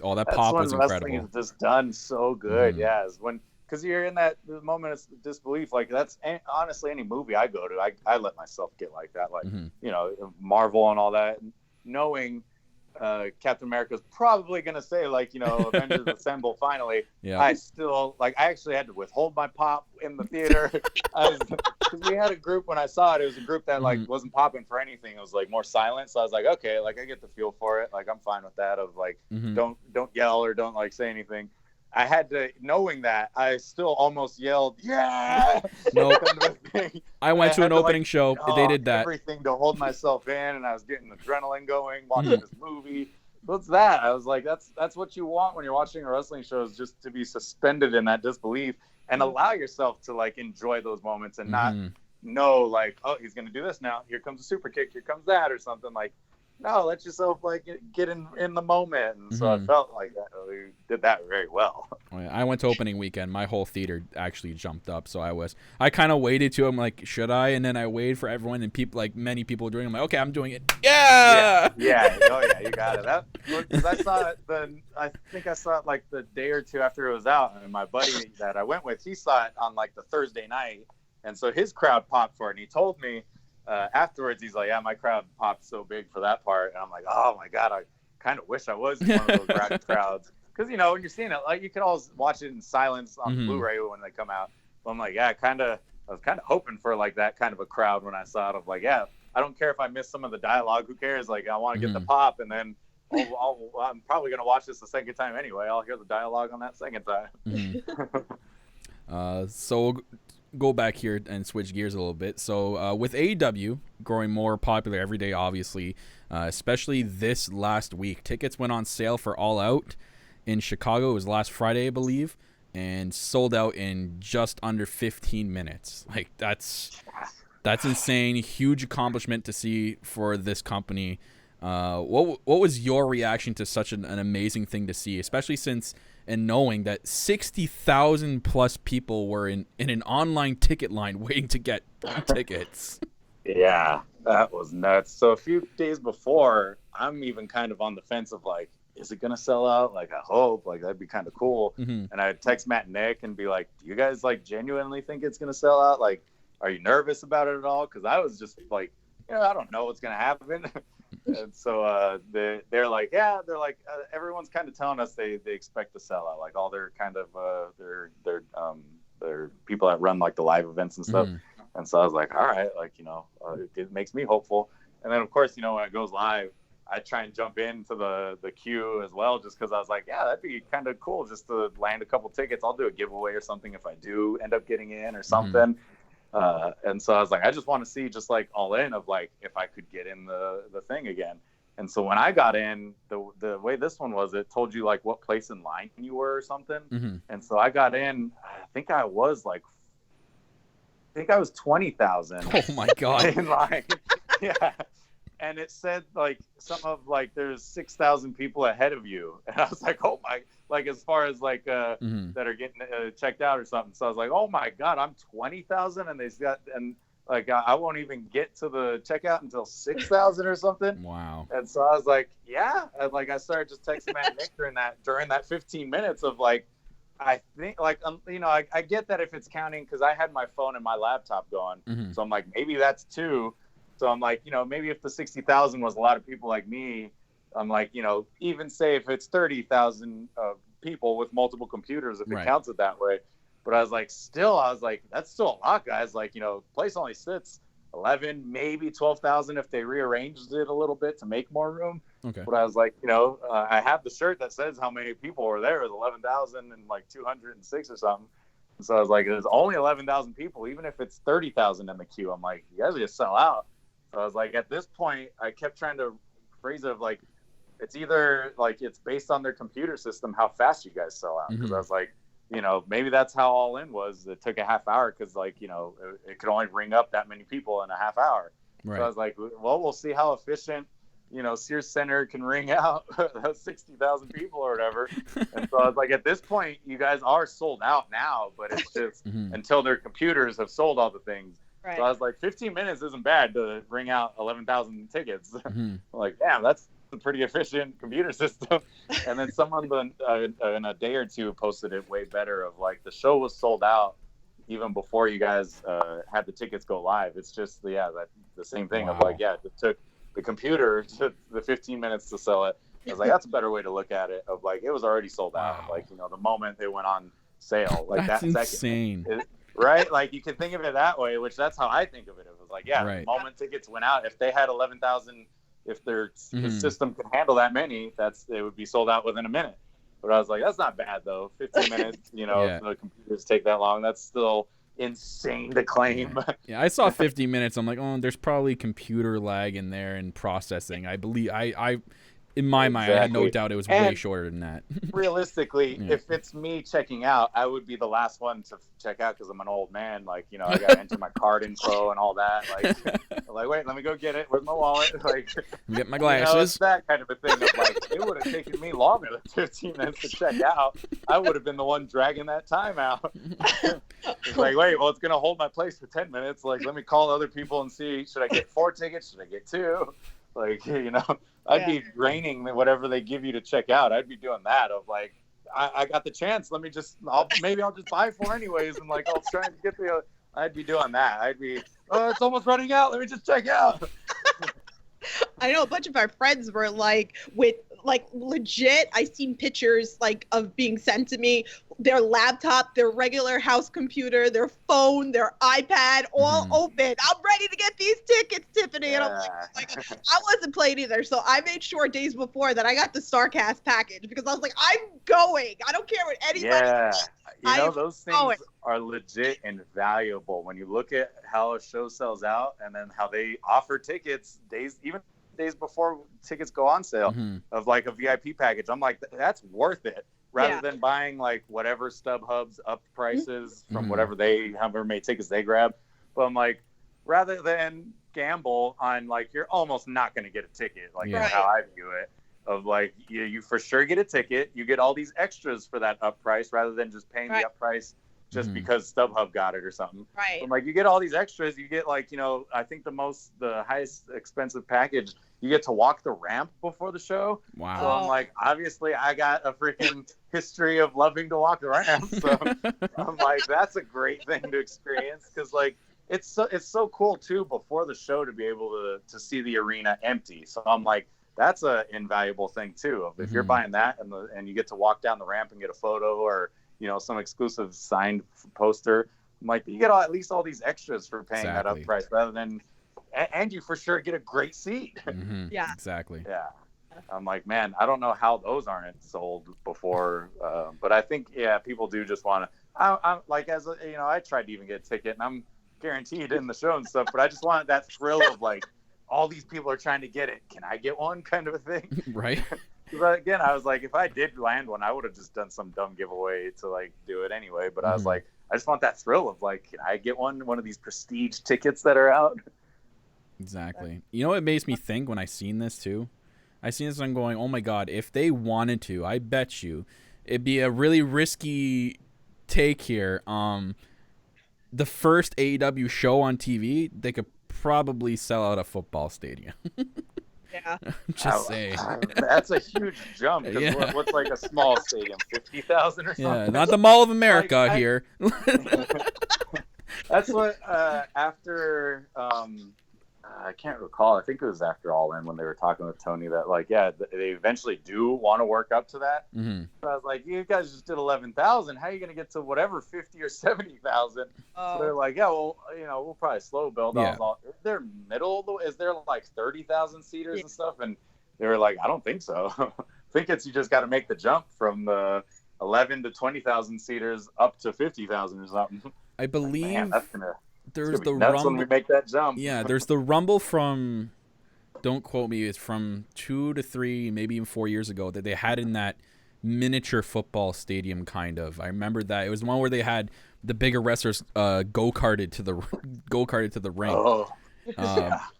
Oh, that pop was incredible. Wrestling is just done so good. Yeah, because you're in that moment of disbelief. Like that's honestly any movie I go to, I let myself get like that. Like you know, Marvel and all that, knowing. Captain America's probably gonna say like, you know, Avengers Assemble finally. I still like, I actually had to withhold my pop in the theater. Because we had a group when I saw it. It was a group that like wasn't popping for anything. It was like more silent. So I was like, okay, like I get the feel for it. Like I'm fine with that. Of like, don't yell or don't like say anything. I had to, knowing that, I still almost yelled, yeah! Nope. I went to an opening show. They did that. Everything to hold myself in, and I was getting adrenaline going, watching this movie. What's that? I was like, that's what you want when you're watching a wrestling show, is just to be suspended in that disbelief and allow yourself to, like, enjoy those moments and not know, like, oh, he's going to do this now. Here comes a super kick. Here comes that or something. Like, no, let yourself like get in the moment, and so I felt like that, we did that very well. I went to opening weekend. My whole theater actually jumped up, so I kind of waited to. I'm like, should I? And then I waited for everyone, and people like many people were doing it. I'm like, okay, I'm doing it. Yeah. Oh yeah, you got it. Because I saw it. I think I saw it like the day or two after it was out, and my buddy that I went with, he saw it on like the Thursday night, and so his crowd popped for it, and he told me. Afterwards, he's like, yeah, my crowd popped so big for that part. And I'm like, oh my God, I kind of wish I was in one of those rowdy crowds. Because, you know, when you're seeing it, like you can always watch it in silence on Blu-ray when they come out. But I'm like, yeah, I was kind of hoping for like that kind of a crowd when I saw it. Of like, yeah, I don't care if I miss some of the dialogue. Who cares? Like, I want to get the pop. And then I'm probably going to watch this the second time anyway. I'll hear the dialogue on that second time. So we'll go back here and switch gears a little bit. So with AEW growing more popular every day, obviously, especially this last week, tickets went on sale for All Out in Chicago. It was last Friday, I believe, and sold out in just under 15 minutes. Like, that's insane. Huge accomplishment to see for this company. What was your reaction to such an amazing thing to see, especially since and knowing that 60,000 plus people were in an online ticket line waiting to get tickets? Yeah, that was nuts. So a few days before, I'm even kind of on the fence of like, is it gonna sell out? Like, I hope, like, that'd be kind of cool. And I'd text Matt and Nick and be like, do you guys like genuinely think it's gonna sell out? Like, are you nervous about it at all? Because I was just like, I don't know what's gonna happen. And so they're like, yeah, they're like, everyone's kind of telling us they expect to sell out, like all their kind of their people that run like the live events and stuff. And so I was like, all right, like, it makes me hopeful. And then of course, when it goes live, I try and jump into the queue as well, just because I was like, yeah, that'd be kind of cool just to land a couple tickets. I'll do a giveaway or something if I do end up getting in or something. And so I was like, I just want to see just like All In of like if I could get in the thing again. And so when I got in, the way this one was, it told you like what place in line you were or something. And so I got in, I think I was 20,000. Oh my God. In line. Yeah. And it said like some of like there's 6,000 people ahead of you, and I was like, oh my, like as far as like that are getting checked out or something. So I was like, oh my God, I'm 20,000, and like I won't even get to the checkout until 6,000 or something. Wow. And so I was like, yeah, and like I started just texting Matt and Nick during that 15 minutes of like, I think like I get that if it's counting because I had my phone and my laptop going, so I'm like maybe that's 2. So I'm like, maybe if the 60,000 was a lot of people like me, I'm like, even say if it's 30,000 people with multiple computers, if it counts it that way. But I was like, that's still a lot, guys. Like, place only sits 11, maybe 12,000 if they rearranged it a little bit to make more room. Okay. But I was like, I have the shirt that says how many people were there. It was 11,000 and like 206 or something. So I was like, there's only 11,000 people, even if it's 30,000 in the queue. I'm like, you guys are just sell out. So I was like, at this point, I kept trying to phrase it of like, it's either like it's based on their computer system how fast you guys sell out. Because I was like, maybe that's how All In was. It took a half hour because like, it could only ring up that many people in a half hour. Right. So I was like, well, we'll see how efficient, Sears Center can ring out 60,000 people or whatever. And so I was like, at this point, you guys are sold out now, but it's just until their computers have sold all the things. Right. So I was like, 15 minutes isn't bad to ring out 11,000 tickets. Like, damn, that's a pretty efficient computer system. And then someone in a day or two posted it way better of like the show was sold out even before you guys had the tickets go live. It's just, the same thing of like, it took the computer to the 15 minutes to sell it. I was like, that's a better way to look at it of like, it was already sold out. Like, the moment they went on sale, like that's that insane. Second. Right? Like you can think of it that way, which that's how I think of it. It was like, the moment tickets went out, if they had 11,000, if their system could handle that many, they would be sold out within a minute. But I was like, that's not bad though. 15 minutes, if the computers take that long, that's still insane to claim. Yeah, I saw 50 minutes. I'm like, oh, there's probably computer lag in there and processing. I believe I in my mind, I had no doubt it was way shorter than that. Realistically, if it's me checking out, I would be the last one to check out because I'm an old man. Like, I got to enter my card info and all that. Like, wait, let me go get it. Where's my wallet? Like, get my glasses. It's that kind of a thing. Of like, it would have taken me longer than 15 minutes to check out. I would have been the one dragging that time out. It's like, wait, well, it's going to hold my place for 10 minutes. Like, let me call other people and see, should I get 4 tickets? Should I get 2? Like, I'd be draining whatever they give you to check out. I'd be doing that of like, I got the chance. Let me maybe I'll just buy 4 anyways. And like, I'll try and get I'd be doing that. I'd be, it's almost running out. Let me just check out. I know a bunch of our friends were like legit. I seen pictures like of being sent to me, their laptop, their regular house computer, their phone, their iPad, all open. I'm ready to get these tickets, Tiffany. And I'm like, I wasn't playing either. So I made sure days before that I got the StarCast package because I was like, I'm going. I don't care what anybody thinks. You know, those things are legit and valuable when you look at how a show sells out and then how they offer tickets even days before tickets go on sale of like a VIP package. I'm like, that's worth it rather than buying like whatever StubHub's up prices from however many tickets they grab. But I'm like, rather than gamble on like, you're almost not going to get a ticket, like how I view it. Of like, you for sure get a ticket, you get all these extras for that up price rather than just paying the up price just because StubHub got it or something. Right. But like, you get all these extras, you get like, you know, I think the highest expensive package, you get to walk the ramp before the show. Wow. So I'm like, obviously I got a freaking history of loving to walk the ramp. So I'm like, that's a great thing to experience because like, it's so cool too before the show to be able to see the arena empty. So I'm like, that's an invaluable thing too. If you're buying that and you get to walk down the ramp and get a photo or, you know, some exclusive signed poster, I'm like, you get at least all these extras for paying that up price rather than, and you for sure get a great seat. Yeah, exactly. Yeah. I'm like, man, I don't know how those aren't sold before. But I think, people do just want to, I'm like, you know, I tried to even get a ticket and I'm guaranteed in the show and stuff, but I just wanted that thrill of like, all these people are trying to get it. Can I get one kind of a thing? Right. But again, I was like, if I did land one, I would have just done some dumb giveaway to like do it anyway. But I was like, I just want that thrill of like, can I get one of these prestige tickets that are out? Exactly. You know what makes me think when I seen this too? I seen this and I'm going, oh my God, if they wanted to, I bet you it'd be a really risky take here. The first AEW show on TV, they could probably sell out a football stadium. Yeah. Just saying. That's a huge jump. What's like a small stadium? 50,000 or something? Yeah, not the Mall of America here. That's what, after, I can't recall. I think it was after All In when they were talking with Tony that like, they eventually do want to work up to that. But I was like, you guys just did 11,000. How are you going to get to whatever 50 or 70,000? So they're like, well, you know, we'll probably slow build. Yeah. They're is there like 30,000 seaters and stuff? And they were like, I don't think so. I think you just got to make the jump from the 11 to 20,000 seaters up to 50,000 or something. I believe man, that's gonna. There's the rumble when we make that jump. Yeah, there's the rumble from, don't quote me, it's from 2 to 3, maybe even 4 years ago that they had in that miniature football stadium kind of. I remember that. It was the one where they had the bigger wrestlers go-karted to the ring. Oh.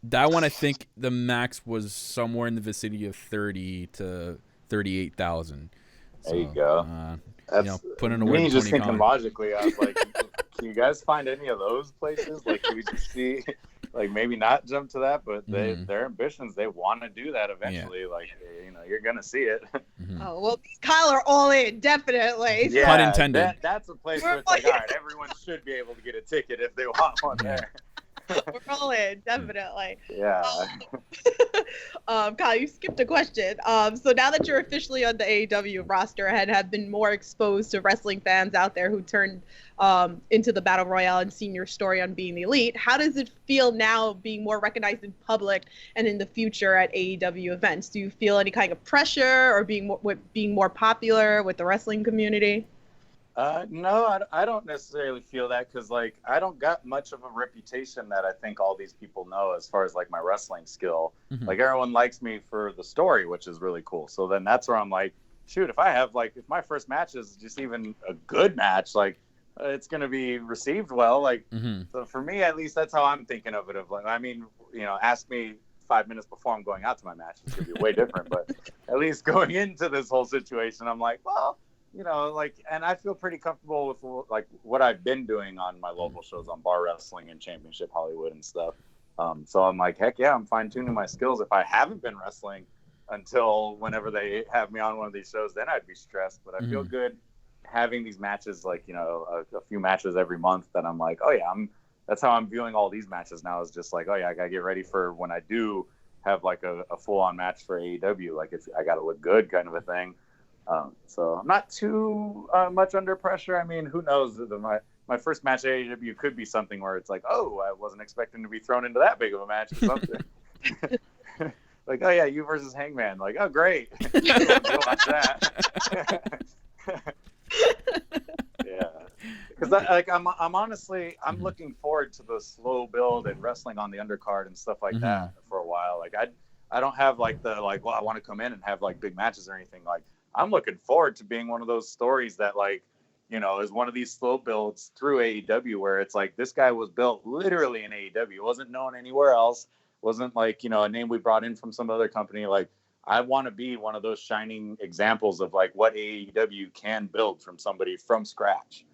That one I think the max was somewhere in the vicinity of 30 to 38,000. There you go. You know, put in a word. Just thinking logically, I was like, can you guys find any of those places? Like, can we just see, like, maybe not jump to that, but their ambitions, they want to do that eventually. Yeah. Like, you know, you're gonna see it. Oh well, Kyle are all in, definitely. Yeah, pun intended. That's a place where it's like, all right, everyone should be able to get a ticket if they want one there. We're all in, definitely. Yeah. Kyle, you skipped a question. So now that you're officially on the AEW roster and have been more exposed to wrestling fans out there who turned into the Battle Royale and seen your story on Being the Elite, how does it feel now being more recognized in public and in the future at AEW events? Do you feel any kind of pressure or being more popular with the wrestling community? No, I don't necessarily feel that because, like, I don't got much of a reputation that I think all these people know as far as, like, my wrestling skill. Like, everyone likes me for the story, which is really cool. So then that's where I'm like, shoot, if my first match is just even a good match, like, it's going to be received well. Like, so for me, at least, that's how I'm thinking of it. I mean, you know, ask me 5 minutes before I'm going out to my match. It's going to be way different. But at least going into this whole situation, I'm like, well, you know, like, and I feel pretty comfortable with like what I've been doing on my local shows on Bar Wrestling and Championship Hollywood and stuff. So I'm like, heck yeah, I'm fine tuning my skills. If I haven't been wrestling until whenever they have me on one of these shows, then I'd be stressed. But I feel good having these matches, like, you know, a few matches every month that I'm like, oh yeah, that's how I'm viewing all these matches now, is just like, oh yeah, I gotta get ready for when I do have like a full on match for AEW. Like, I gotta look good kind of a thing. So I'm not too much under pressure. I mean, who knows? My first match at AEW could be something where it's like, oh, I wasn't expecting to be thrown into that big of a match or something. Like, oh yeah, you versus Hangman. Like, oh great. Watch that. Yeah. because I'm honestly looking forward to the slow build and wrestling on the undercard and stuff like that for a while. Like I don't have well I want to come in and have like big matches or anything. Like I'm looking forward to being one of those stories that like, you know, is one of these slow builds through AEW where it's like this guy was built literally in AEW, wasn't known anywhere else, wasn't like, you know, a name we brought in from some other company. Like I want to be one of those shining examples of like what AEW can build from somebody from scratch.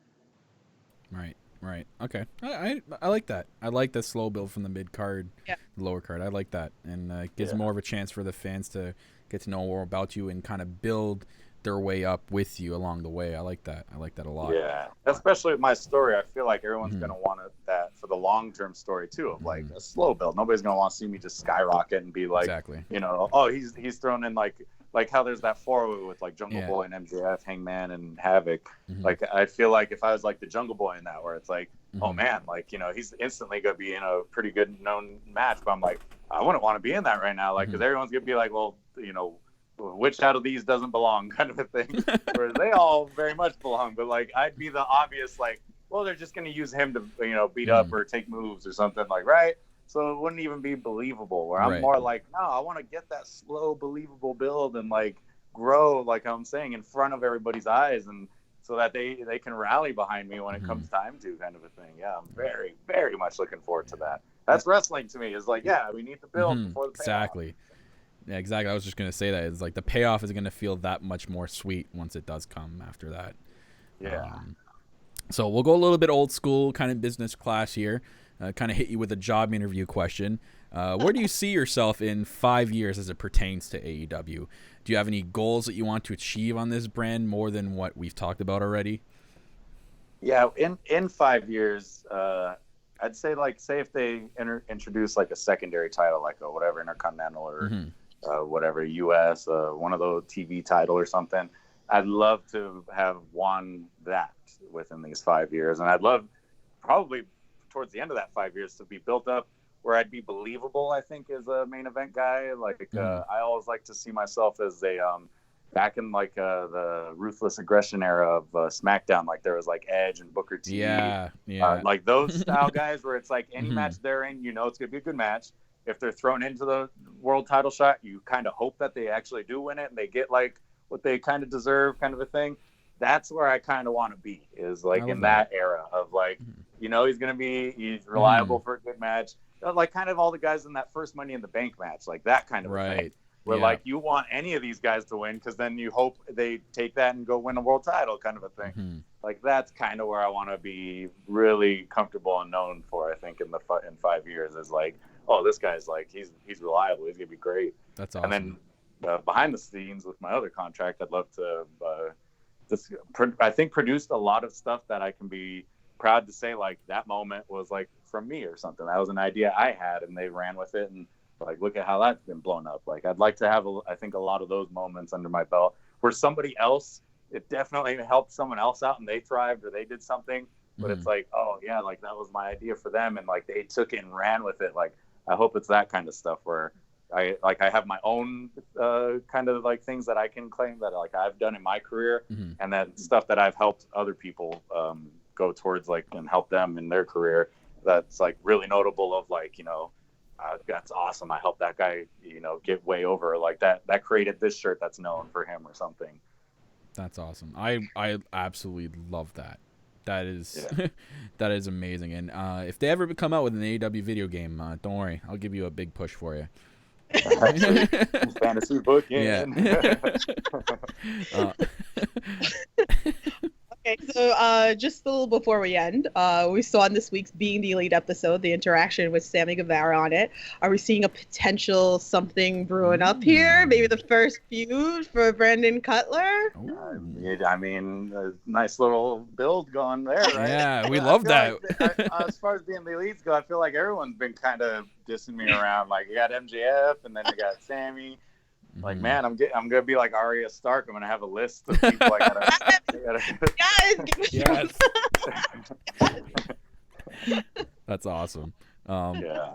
Right. Okay. I like that. I like the slow build from the mid card, lower card. I like that, and it gives more of a chance for the fans to get to know more about you and kind of build their way up with you along the way. I like that. I like that a lot. Yeah, especially with my story. I feel like everyone's gonna want that for the long term story too, of like a slow build. Nobody's gonna want to see me just skyrocket and be like, you know, oh he's thrown in like how there's that 4 with like Jungle Boy and MJF, Hangman and Havoc. Like I feel like if I was like the Jungle Boy in that, where it's like, oh man, like, you know, he's instantly gonna be in a pretty good known match, but I'm like, I wouldn't want to be in that right now, like, because everyone's gonna be like, well, you know, which out of these doesn't belong, kind of a thing. Whereas they all very much belong, but like I'd be the obvious like, well, they're just gonna use him to, you know, beat up or take moves or something, like, right? So it wouldn't even be believable. Where I'm more like, no, I want to get that slow, believable build and like grow, like I'm saying, in front of everybody's eyes, and so that they can rally behind me when it comes time to, kind of a thing. Yeah, I'm very, very much looking forward to that. That's wrestling to me. Is like, yeah, we need the build before the payoff. Exactly. Yeah, exactly. I was just gonna say that. It's like the payoff is gonna feel that much more sweet once it does come after that. Yeah. So we'll go a little bit old school, kind of business class here. Kind of hit you with a job interview question. Where do you see yourself in 5 years as it pertains to AEW? Do you have any goals that you want to achieve on this brand more than what we've talked about already? Yeah, in 5 years, I'd say like, say if they introduce like a secondary title, like a whatever Intercontinental or whatever US, one of those TV title or something, I'd love to have won that within these 5 years, and I'd love probably towards the end of that 5 years to be built up where I'd be believable, I think, as a main event guy. Like I always like to see myself as a back in like the ruthless aggression era of SmackDown, like there was like Edge and Booker T, like those style guys where it's like any match they're in, you know, it's gonna be a good match. If they're thrown into the world title shot, you kind of hope that they actually do win it and they get like what they kind of deserve, kind of a thing. That's where I kind of want to be, is like in that era of like, you know, he's reliable for a good match. Like kind of all the guys in that first Money in the Bank match, like that kind of a thing. Where like you want any of these guys to win because then you hope they take that and go win a world title, kind of a thing. Like that's kind of where I want to be really comfortable and known for. I think in 5 years is like, oh, this guy's like he's reliable. He's gonna be great. That's awesome. And then behind the scenes with my other contract, I'd love to I think produced a lot of stuff that I can be proud to say like that moment was like from me or something. That was an idea I had and they ran with it, and like look at how that's been blown up. Like I'd like to have I think a lot of those moments under my belt where somebody else, it definitely helped someone else out and they thrived or they did something, but it's like, oh yeah, like that was my idea for them and like they took it and ran with it. Like I hope it's that kind of stuff where I have my own kind of like things that I can claim that like I've done in my career, and then stuff that I've helped other people go towards, like, and help them in their career. That's like really notable of like, you know, that's awesome. I helped that guy, you know, get way over, like that created this shirt that's known for him or something. That's awesome. I absolutely love that. That is that is amazing. And if they ever come out with an AEW video game, don't worry, I'll give you a big push for you. Fantasy booking. Okay, so just a little before we end, we saw in this week's Being the Elite episode the interaction with Sammy Guevara on it. Are we seeing a potential something brewing up here? Maybe the first feud for Brandon Cutler? I mean, a nice little build going there, right? Yeah, we love that. Like, as far as Being the Elites go, I feel like everyone's been kind of dissing me around. Like, you got MJF, and then you got Sammy. Like, man, I'm gonna be like Arya Stark. I'm gonna have a list of people I gotta. Yes. That's awesome. Yeah.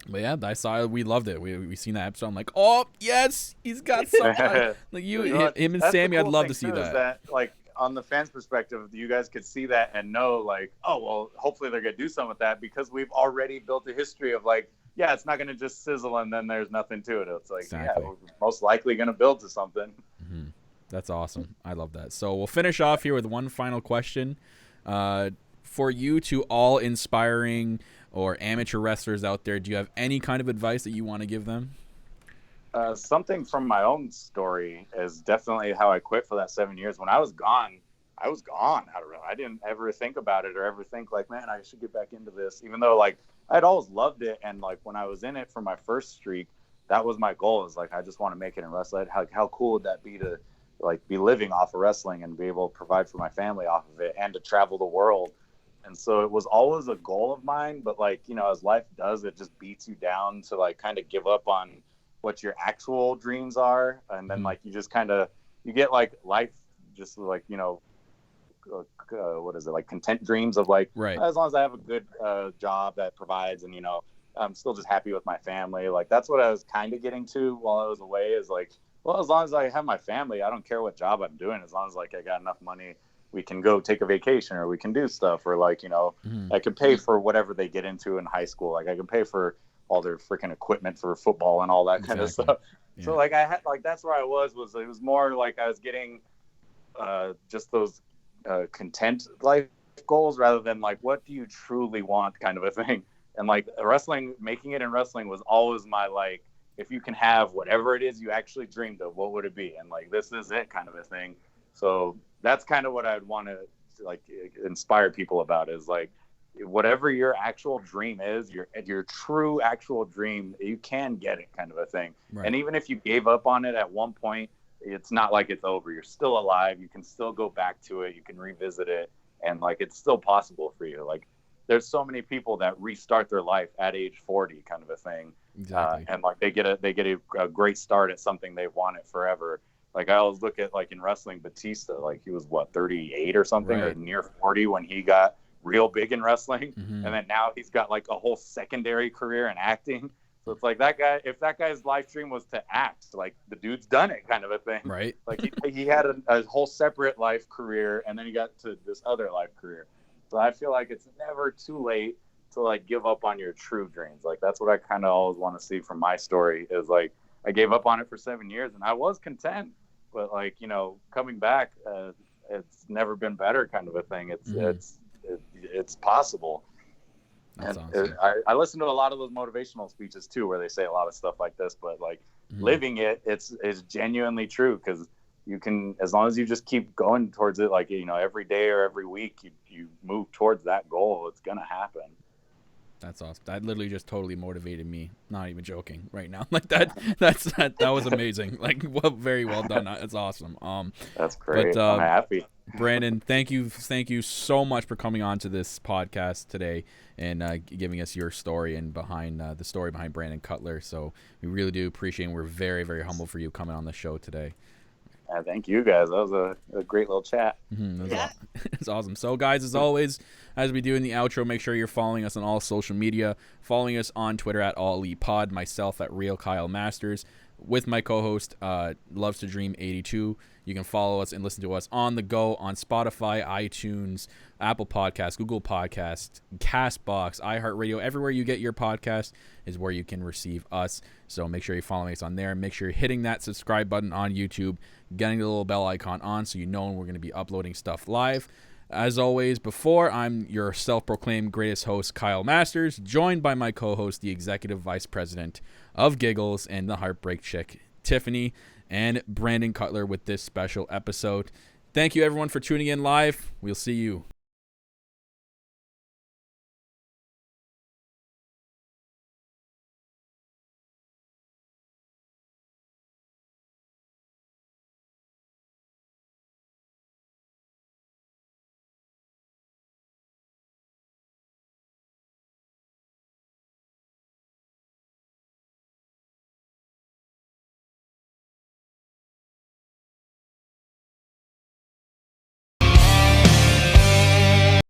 But yeah, I saw. We loved it. We seen that episode. I'm like, oh yes, he's got something. Like him and Sammy. I'd love to see that. Like on the fans' perspective, you guys could see that and know like, oh, well, hopefully they're going to do something with that because we've already built a history of like, yeah, it's not going to just sizzle and then there's nothing to it. It's like, Exactly. yeah, we're most likely going to build to something. Mm-hmm. That's awesome. I love that. So we'll finish off here with one final question. For you to all inspiring or amateur wrestlers out there, do you have any kind of advice that you want to give them? Something from my own story is definitely how I quit for that 7 years. When I was gone. I didn't ever think about it or ever think like, man, I should get back into this. Even though like I'd always loved it, and like when I was in it for my first streak, that was my goal. Is like I just want to make it in wrestling. How cool would that be to like be living off of wrestling and be able to provide for my family off of it and to travel the world. And so it was always a goal of mine, but like, you know, as life does, it just beats you down to like kind of give up on what your actual dreams are. And then like, you just kind of, you get like life, just like, you know, what is it? Like content dreams of like, right. As long as I have a good job that provides, and, you know, I'm still just happy with my family. Like, that's what I was kind of getting to while I was away, is like, well, as long as I have my family, I don't care what job I'm doing. As long as like I got enough money, we can go take a vacation or we can do stuff, or like, you know, I could pay for whatever they get into in high school. Like I can pay for all their freaking equipment for football and all that kind of stuff. Yeah. So like I had, like, that's where I was it was more like I was getting just those content life goals rather than like, what do you truly want kind of a thing. And like wrestling, making it in wrestling was always my, like, if you can have whatever it is you actually dreamed of, what would it be? And like, this is it kind of a thing. So that's kind of what I'd want to like inspire people about, is like, whatever your actual dream is, your true actual dream, you can get it kind of a thing. Right. And even if you gave up on it at one point, it's not like it's over. You're still alive. You can still go back to it. You can revisit it. And like, it's still possible for you. Like, there's so many people that restart their life at age 40 kind of a thing. Exactly. And like they get a great start at something they've wanted forever. Like I always look at, like, in wrestling, Batista, like he was 38 or something, right, or near 40 when he got real big in wrestling. And then now he's got like a whole secondary career in acting. So it's like, that guy, if that guy's live stream was to act, like, the dude's done it kind of a thing. Right. Like he had a whole separate life career, and then he got to this other life career. So I feel like it's never too late to like give up on your true dreams. Like, that's what I kind of always want to see from my story, is like, I gave up on it for 7 years and I was content, but like, you know, coming back, it's never been better kind of a thing. It's possible. That's and awesome. I listen to a lot of those motivational speeches too, where they say a lot of stuff like this, but like living it, it's genuinely true, because you can, as long as you just keep going towards it, like, you know, every day or every week, you move towards that goal, it's gonna happen. That's awesome. That literally just totally motivated me. Not even joking right now. Like that was amazing. Like, very well done. That's awesome. That's great. But, I'm happy. Brandon, thank you so much for coming on to this podcast today and giving us your story and behind the story behind Brandon Cutler. So we really do appreciate it. And we're very, very humble for you coming on the show today. Thank you, guys. That was a great little chat. It's awesome. So, guys, as always, as we do in the outro, make sure you're following us on all social media. Following us on Twitter at AllElitePod, myself at Real Kyle Masters, with my co-host, Loves to Dream 82. You can follow us and listen to us on the go on Spotify, iTunes, Apple Podcasts, Google Podcasts, CastBox, iHeartRadio. Everywhere you get your podcast is where you can receive us. So make sure you're following us on there. Make sure you're hitting that subscribe button on YouTube, getting the little bell icon on so you know when we're going to be uploading stuff live. As always, I'm your self-proclaimed greatest host, Kyle Masters, joined by my co-host, the Executive Vice President of Giggles and the Heartbreak Chick, Tiffany, and Brandon Cutler with this special episode. Thank you, everyone, for tuning in live. We'll see you